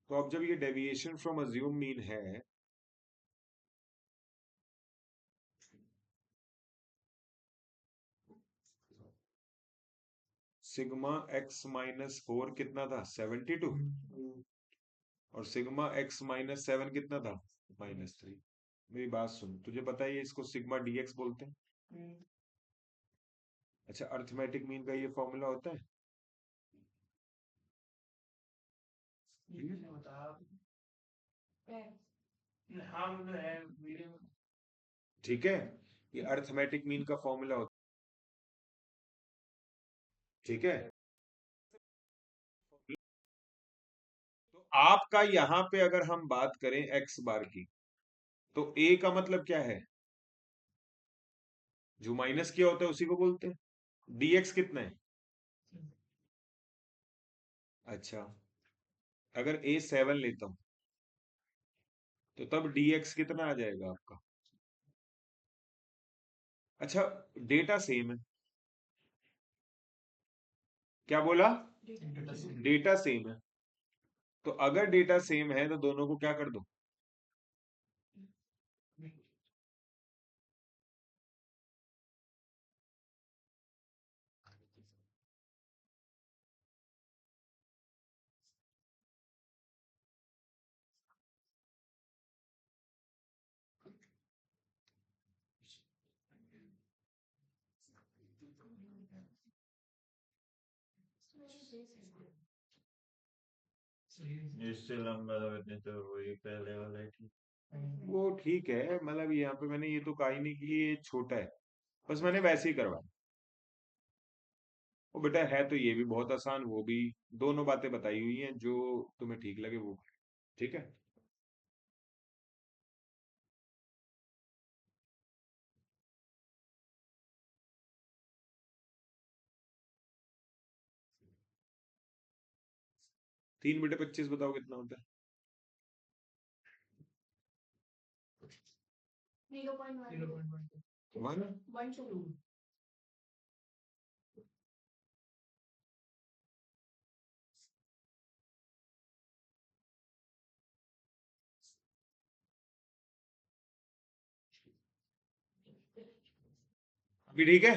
तो अब जब ये डेविएशन फ्रॉम अज्यूम मीन है, सिग्मा एक्स माइनस 4 कितना था? 72। और सिग्मा एक्स माइनस 7 कितना था? -3। मेरी बात सुन, तुझे पता है ये इसको सिग्मा डीएक्स बोलते हैं। अच्छा, अर्थमेटिक मीन का ये फॉर्मूला होता है? हाँ मतलब है वीडियो में। ठीक है, ये अर्थमेटिक मीन का फॉर्मूला होता है। ठीक है, तो आपका यहां पे अगर हम बात करें एक्स बार की, तो ए का मतलब क्या है? जो माइनस किया होता है उसी को बोलते हैं। डीएक्स कितना है? अच्छा, अगर ए 7 लेता हूं तो तब डीएक्स कितना आ जाएगा आपका? अच्छा, डेटा सेम है। क्या बोला? डेटा सेम है। तो अगर डेटा सेम है तो दोनों को क्या कर दो? इससे लंबा तो इतने तो वही पहले वाला ही ठीक। वो ठीक है, मतलब यहाँ पे मैंने ये तो कहा ही नहीं कि ये छोटा है, बस मैंने वैसे ही करवाया। वो बेटा है तो ये भी बहुत आसान, वो भी दोनों बातें बताई हुई हैं, जो तुम्हें ठीक लगे वो करो। ठीक है, 3 बटे 25 बताओ कितना होता है? 0.1 वन। 1 2 अभी ठीक है?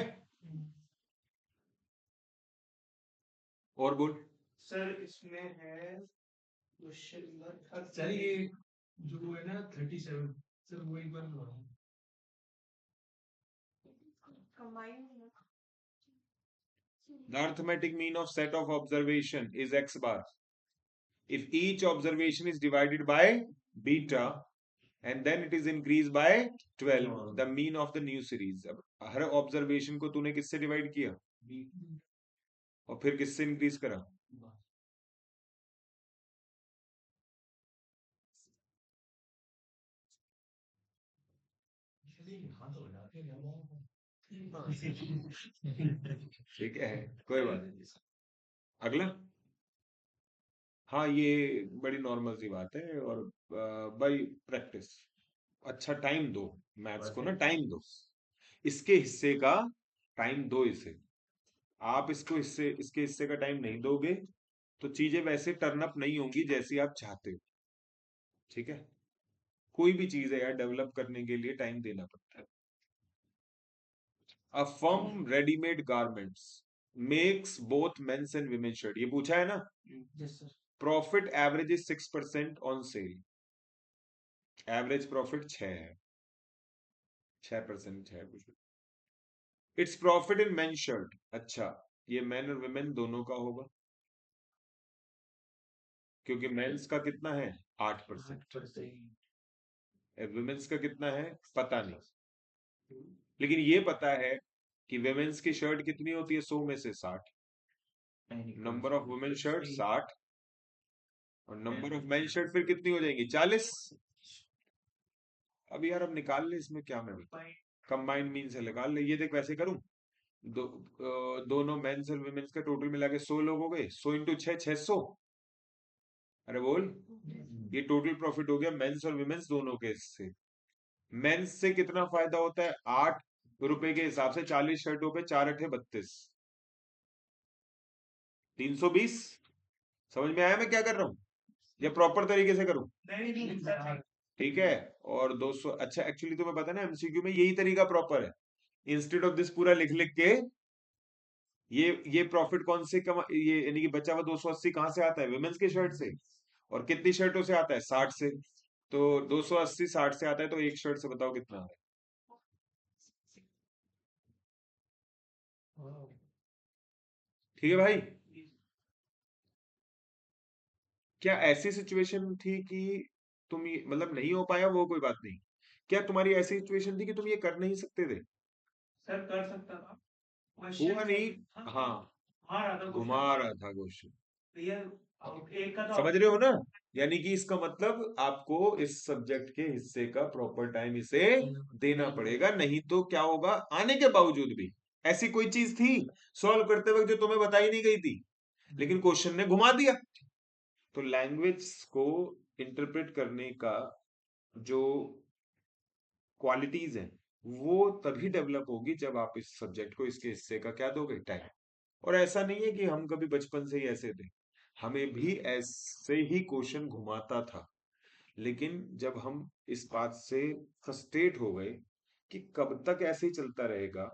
और बोल। सर इसमें है क्वेश्चन नंबर सर ये जो है ना 37 सर वो एक बार दोहराओ। Combine The arithmetic mean of set of observation is x bar if each observation is divided by beta and then it is increased by 12, the mean of the new series। अब हर observation को तूने किससे divide किया और फिर किससे increase करा? ठीक है, कोई बात नहीं। अगला, हाँ ये बड़ी नॉर्मल सी बात है, और बाई प्रैक्टिस। अच्छा टाइम दो, मैथ्स को ना टाइम दो, इसके हिस्से का टाइम दो इसे। आप इसको इसके हिस्से का टाइम नहीं दोगे तो चीजें वैसे टर्न अप नहीं होंगी जैसी आप चाहते हो। ठीक है, कोई भी चीज है यार, डेवलप करने के लिए टाइम देना पड़ता है। A firm readymade garments makes both men's and women's shirt, ये पूछा है ना। Yes sir. Profit average is 6% on sale. Average profit 6 है, 6% है कुछ। It's profit in men shirt, अच्छा ये मेन और women दोनों का होगा, क्योंकि मेंस का कितना है 8%, वुमेन्स का कितना है पता नहीं, लेकिन ये पता है कि women's की शर्ट कितनी होती है 100 में से 60। नंबर ऑफ वुमेन शर्ट 60 और नंबर ऑफ मेन शर्ट फिर कितनी हो जाएंगी 40। अब यार अब निकाल ले इसमें क्या, मैं कंबाइंड मीन से निकाल ले। ये देख वैसे करूं, दोनों मेंस और वुमेन्स का टोटल मिला के 100 लोग हो गए, 100 इंटू 6 600। अरे बोल, ये टोटल प्रॉफिट हो गया मेंस और वुमेन्स दोनों के से। मेंस से कितना फायदा होता है 8 रुपए के हिसाब से 40 शर्टों पे 4 अठे 32, 320। समझ में आया मैं क्या कर रहा हूँ, या प्रॉपर तरीके से करूं। नहीं सर। ठीक है, और 200, अच्छा एक्चुअली तुम्हें पता है ना एमसीक्यू में यही तरीका प्रॉपर है। इंस्टेड ऑफ दिस पूरा लिख लिख के ये प्रॉफिट कौन से कमा, ये यानी कि बचा हुआ 280 कहां से आता है वुमेन्स के शर्ट से, और कितनी शर्टों से आता है 60 से। तो 280 60 से आता है, तो एक शर्ट से बताओ कितना है। ठीक है भाई, क्या ऐसी सिचुएशन थी कि तुम ये मतलब नहीं हो पाया, वो कोई बात नहीं, क्या तुम्हारी ऐसी सिचुएशन थी कि तुम ये कर नहीं सकते थे। सर कर सकता था, हुआ नहीं, हाँ हाँ आ रहा था घुमा रहा था क्वेश्चन, भैया। एक का तो समझ रहे हो ना। यानी कि इसका मतलब आपको इस सब्जेक्ट के हिस्से का प्रॉपर टाइम इसे देना पड़ेगा, नहीं तो क्या होगा, आने के बावजूद भी ऐसी कोई चीज थी सॉल्व करते वक्त जो तुम्हें बताई नहीं गई थी, लेकिन क्वेश्चन ने घुमा दिया। तो लैंग्वेज को इंटरप्रेट करने का जो क्वालिटीज हैं वो तभी डेवलप होगी जब आप इस सब्जेक्ट को इसके हिस्से का क्या दोगे टाइम। और ऐसा नहीं है कि हम कभी बचपन से ही ऐसे थे, हमें भी ऐसे ही क्वेश्चन घुमाता था, लेकिन जब हम इस बात से फ्रस्ट्रेट हो गए कि कब तक ऐसे ही चलता रहेगा,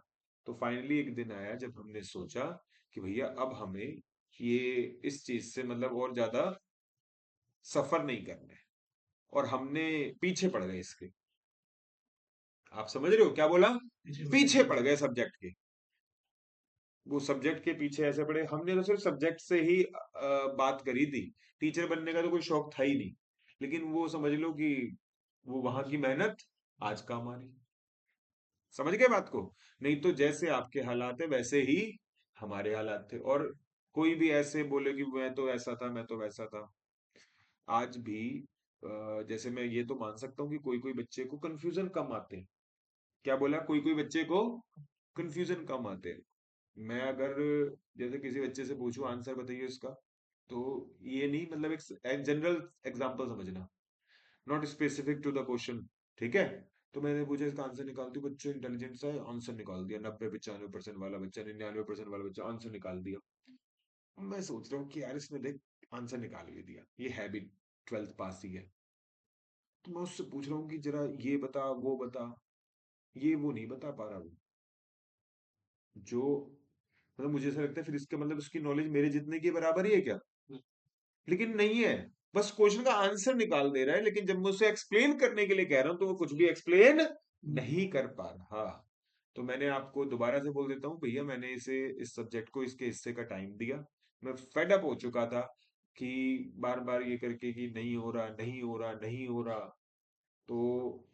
तो फाइनली एक दिन आया जब हमने सोचा कि भैया अब हमें ये इस चीज से मतलब और ज्यादा सफर नहीं करना है, और हमने पीछे पड़ गए इसके। आप समझ रहे हो क्या बोला, पीछे पड़ गए सब्जेक्ट के। वो सब्जेक्ट के पीछे ऐसे पड़े, हमने तो सिर्फ सब्जेक्ट से ही बात करी थी, टीचर बनने का तो कोई शौक था ही नहीं, लेकिन वो समझ लो कि वो वहां की मेहनत आज काम आ रही। समझ गए बात को। नहीं तो जैसे आपके हालात है वैसे ही हमारे हालात थे, और कोई भी ऐसे बोले कि मैं तो ऐसा था मैं तो वैसा था। आज भी जैसे मैं ये तो मान सकता हूँ कि कोई कोई बच्चे को कंफ्यूजन कम आते हैं। क्या बोला, कोई कोई बच्चे को कंफ्यूजन कम आते हैं। मैं अगर जैसे किसी बच्चे से पूछूं आंसर बताइए इसका, तो ये नहीं, मतलब एक जनरल एग्जांपल समझना, not specific to the question. ठीक है, तो मैंने पूछा इसका आंसर निकाल दिया, बच्चों इंटेलिजेंट सा है, आंसर निकाल दिया, 90 95% वाला बच्चा, 99% वाला बच्चा आंसर निकाल दिया। मैं सोच रहा हूँ कि यार इसने देख आंसर निकाल भी दिया, ये है भी 12th पास ही है। तो मैं उससे पूछ रहा हूँ कि जरा ये बता वो बता, ये वो नहीं बता पा रहा वो, जो मतलब मुझे ऐसा लगता है फिर इसका मतलब उसकी नॉलेज मेरे जितने की बराबर ही है क्या, लेकिन नहीं है। बस क्वेश्चन का आंसर निकाल दे रहा है, लेकिन जब मैं उसे एक्सप्लेन करने के लिए कह रहा हूं तो वो कुछ भी एक्सप्लेन नहीं कर पा रहा। तो मैंने आपको दोबारा से बोल देता हूँ भैया, मैंने इसे इस सब्जेक्ट को इसके हिस्से का टाइम दिया, मैं फेड अप हो चुका था कि बार बार ये करके कि नहीं हो रहा नहीं हो रहा नहीं हो रहा। तो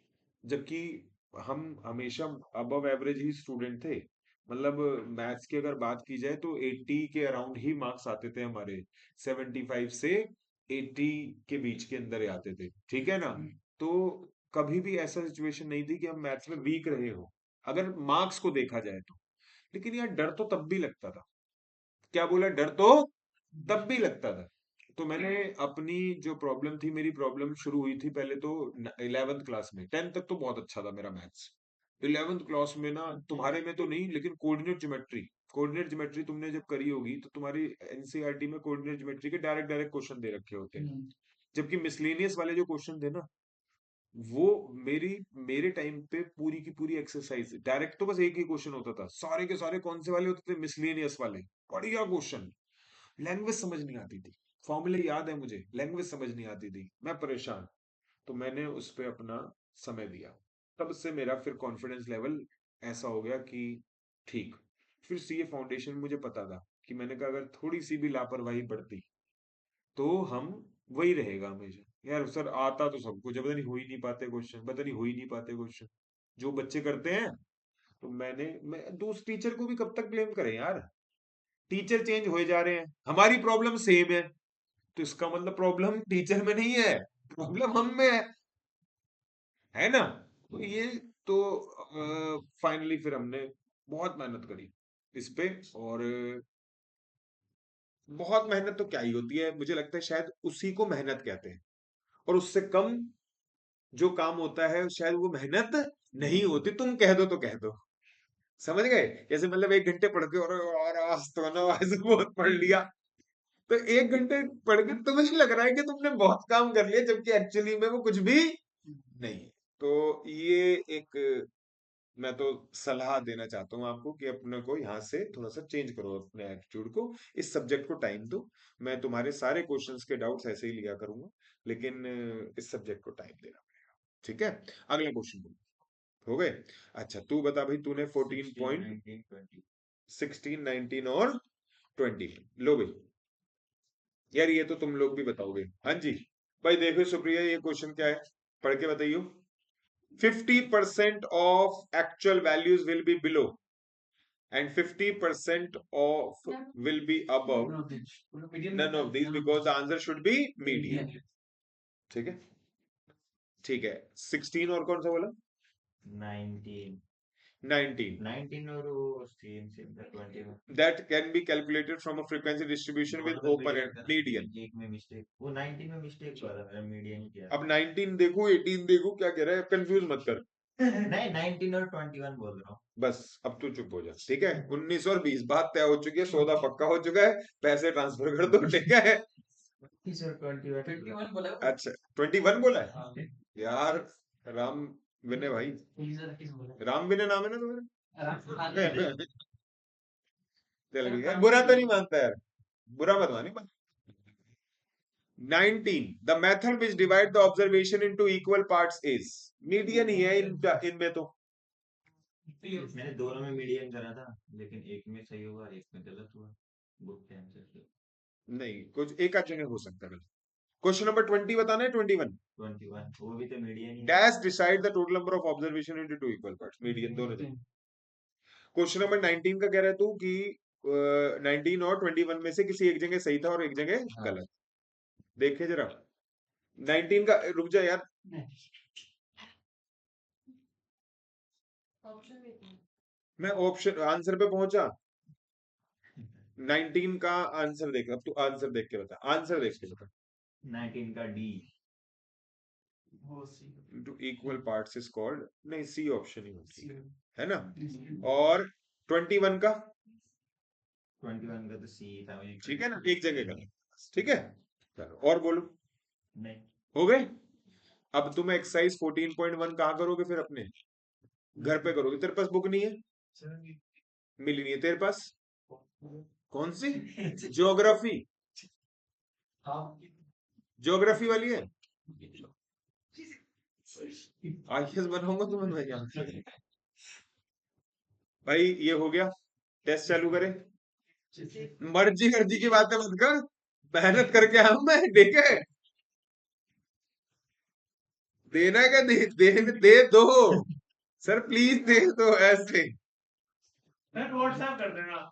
जबकि हम हमेशा अबव एवरेज ही स्टूडेंट थे, मतलब मैथ्स की अगर बात की जाए तो 80 के अराउंड ही मार्क्स आते थे हमारे, 75 से 80 के बीच के अंदर ही आते थे। ठीक है ना, तो कभी भी ऐसा सिचुएशन नहीं थी कि हम मैथ्स में वीक रहे हो अगर मार्क्स को देखा जाए तो। लेकिन यार डर तो तब भी लगता था, क्या बोला, डर तो तब भी लगता था। तो मैंने अपनी जो प्रॉब्लम थी, मेरी प्रॉब्लम शुरू हुई थी पहले तो 11th क्लास में, 10th तक तो बहुत अच्छा था मेरा मैथ्स, 11th क्लास में ना, तुम्हारे में तो नहीं, लेकिन कोऑर्डिनेट ज्योमेट्री तुमने जब करी होगी तो तुम्हारी एनसीईआरटी में कोऑर्डिनेट ज्योमेट्री के डायरेक्ट डायरेक्ट क्वेश्चन दे रखे होते हैं। जबकि मिसलेनियस वाले जो क्वेश्चन थे ना, वो मेरी मेरे टाइम पे पूरी की पूरी एक्सरसाइज डायरेक्ट तो बस एक ही क्वेश्चन होता था, सारे के सारे कौन से वाले होते थे, मिसलेनियस वाले। बढ़िया क्वेश्चन। लैंग्वेज समझ नहीं आती थी, फॉर्मूले याद है मुझे, लैंग्वेज समझ नहीं आती थी, मैं परेशान। तो मैंने उस पे अपना समय दिया, तब से मेरा फिर कॉन्फिडेंस लेवल ऐसा हो गया कि ठीक। फिर सीए फाउंडेशन मुझे पता था कि मैंने कहा अगर थोड़ी सी भी लापरवाही बढ़ती तो हम वही रहेगा हमेशा। यार सर आता तो सब कुछ है, पता नहीं हो ही नहीं पाते क्वेश्चन, पता नहीं हो ही नहीं पाते क्वेश्चन जो बच्चे करते हैं। तो मैं दोस्त टीचर को भी कब तक ब्लेम करें यार, टीचर चेंज होए जा रहे हैं, हमारी प्रॉब्लम सेम है, तो इसका मतलब प्रॉब्लम टीचर में नहीं है, प्रॉब्लम हम में है ना। तो ये तो फाइनली फिर हमने बहुत मेहनत करी इस पे, और बहुत मेहनत तो क्या ही होती है, मुझे लगता है शायद उसी को मेहनत कहते हैं, और उससे कम जो काम होता है शायद वो मेहनत नहीं होती। तुम कह दो तो कह दो, समझ गए, जैसे मतलब 1 घंटे पढ़ के और आज तो ना आज बहुत पढ़ लिया, तो 1 घंटे पढ़ के तुम्हें लग रहा है कि तुमने बहुत काम कर लिया, जबकि एक्चुअली में वो कुछ भी नहीं है। तो ये एक, मैं तो सलाह देना चाहता हूँ आपको कि अपने को यहाँ से थोड़ा सा चेंज करो अपने एटीट्यूड को, इस सब्जेक्ट को टाइम दो। मैं तुम्हारे सारे क्वेश्चंस के डाउट्स ऐसे ही लिया करूंगा, लेकिन इस सब्जेक्ट को टाइम देना पड़ेगा, ठीक है। अगला क्वेश्चन बोलो, हो गए। अच्छा तू बता भाई, तूने 14 16 पॉइंट 19 20 16 19 और 20, लो भाई। यार ये तो तुम लोग भी बताओगे, हाँ जी। भाई देखो सुप्रिया, ये क्वेश्चन क्या है, पढ़ के बताइयो। 50% of actual values will be below and 50% of will be above none of these because the answer should be median, ठीक है। ठीक है, 16 और कौन सा बोला, 19 19 19 और वो सेम सेम था 21 that can be calculated from a frequency distribution with दोनों में open मीडियन and था, median। एक में मिस्टेक, वो 19 में मिस्टेक हुआ था, मैंने मीडियन किया अब 19 देखो 18 देखो, क्या कह रहा है, कंफ्यूज मत कर। था। नहीं 19 और 21 बोल रहा हूँ। बस अब तू चुप हो जा, ठीक है। 19 और 20 बात तय हो चुकी है, सौदा पक्का हो चुका है, पैसे ट्रांसफर कर दो, ठीक है। 21 और 21 बोला। अच्छा 21 बोला है यार, राम विनय भाई, राम विनय नाम है ना तुम्हारा। चल यार, बुरा तो नहीं मानता यार, बुरा मत मानी। 19 the method which divide the observation into equal parts is, median ही है इनमें तो। मैंने दोनों में मीडियन करा था, लेकिन एक में सही हुआ और एक में गलत हुआ। बुक के आंसर से नहीं, कुछ एक आध जगह हो सकता है। क्वेश्चन नंबर 20 बताना है, 21। 21 वो भी तो मीडियन ही है। Dash decide the total number of observation into two equal parts, median दोनों जगह। क्वेश्चन नंबर 19 का कह रहा है तू कि 19 और 21 में से किसी एक जगह सही था और एक जगह हाँ। गलत। देखे जरा 19 का, रुक जा यार, ऑप्शन देती हूँ। मैं ऑप्शन आंसर पे पहुंचा। 19 का आंसर देख, अब तू आंसर देख के बता, आंसर देख के बता। 19 का D. Two equal parts is called, नहीं सी ऑप्शन ही होती है ना। और 21 का, 21 का तो सी था वही। ठीक है ना, एक जगह गलत, ठीक है। चलो और बोलो, नहीं हो गए। अब तुम एक्सरसाइज 14.1 कहाँ करोगे फिर, अपने घर पे करोगे, तेरे पास बुक नहीं है, मिली नहीं है तेरे पास, कौन सी, ज्योग्राफी, ज्योग्राफी वाली है। आईएएस बनाऊंगा तुम्हें मैं यहाँ। भाई ये हो गया, टेस्ट चालू करें। मर्जी मर्जी की बातें मत कर, मेहनत करके आया हूं मैं, ठीक है। देना क्या, दे दो सर, प्लीज दे दो ऐसे। व्हाट्सएप कर देना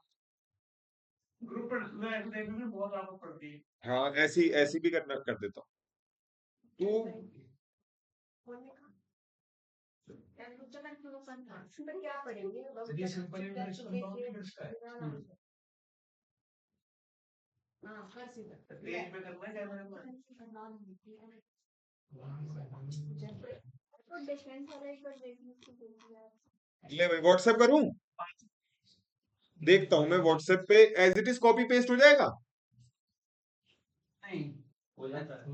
ग्रुप पर, मैं देखने में बहुत आपको पड़ती है। हाँ ऐसी ऐसी भी करना, कर देता हूँ तू। होने का। यार रुक जा, मैं थोड़ा सा था। फिर क्या पढ़ेंगे? हाँ कर सीधा। तेज पे करना है कैमरे में। तो डिफरेंस वाला एक बार देखने को बोल दिया। ले भाई व्हाट्सएप करूं, देखता हूं मैं व्हाट्सएप पे as it is copy paste हो जाएगा। नहीं हो जाता है।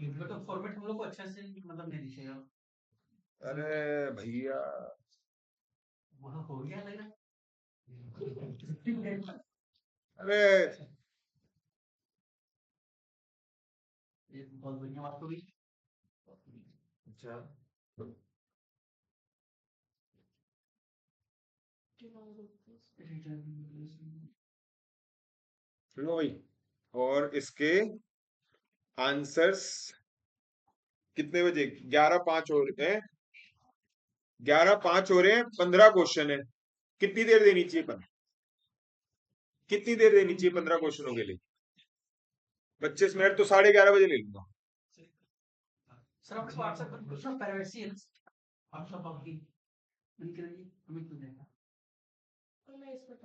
इनका तो फॉर्मेट हम लोग को अच्छा से मतलब नहीं दिखेगा। अरे भैया वहाँ हो गया लग रहा अरे ये बहुत बढ़िया बात हो गई। अच्छा लो भाई, और इसके आंसर्स कितने बजे? 11:05 हो रहे हैं, 11:05 हो रहे हैं, 15 क्वेश्चन है। कितनी देर देनी चाहिए पर, कितनी देर देनी चाहिए 15 क्वेश्चनों के लिए? 25 मिनट तो 11:30 बजे ले लूंगा। सर आपको व्हाट्सएप पर पूछना प्राइवेसी है ना व्हाट्सएप आपकी उनके लिए हमें क्यों देना मैं इस पर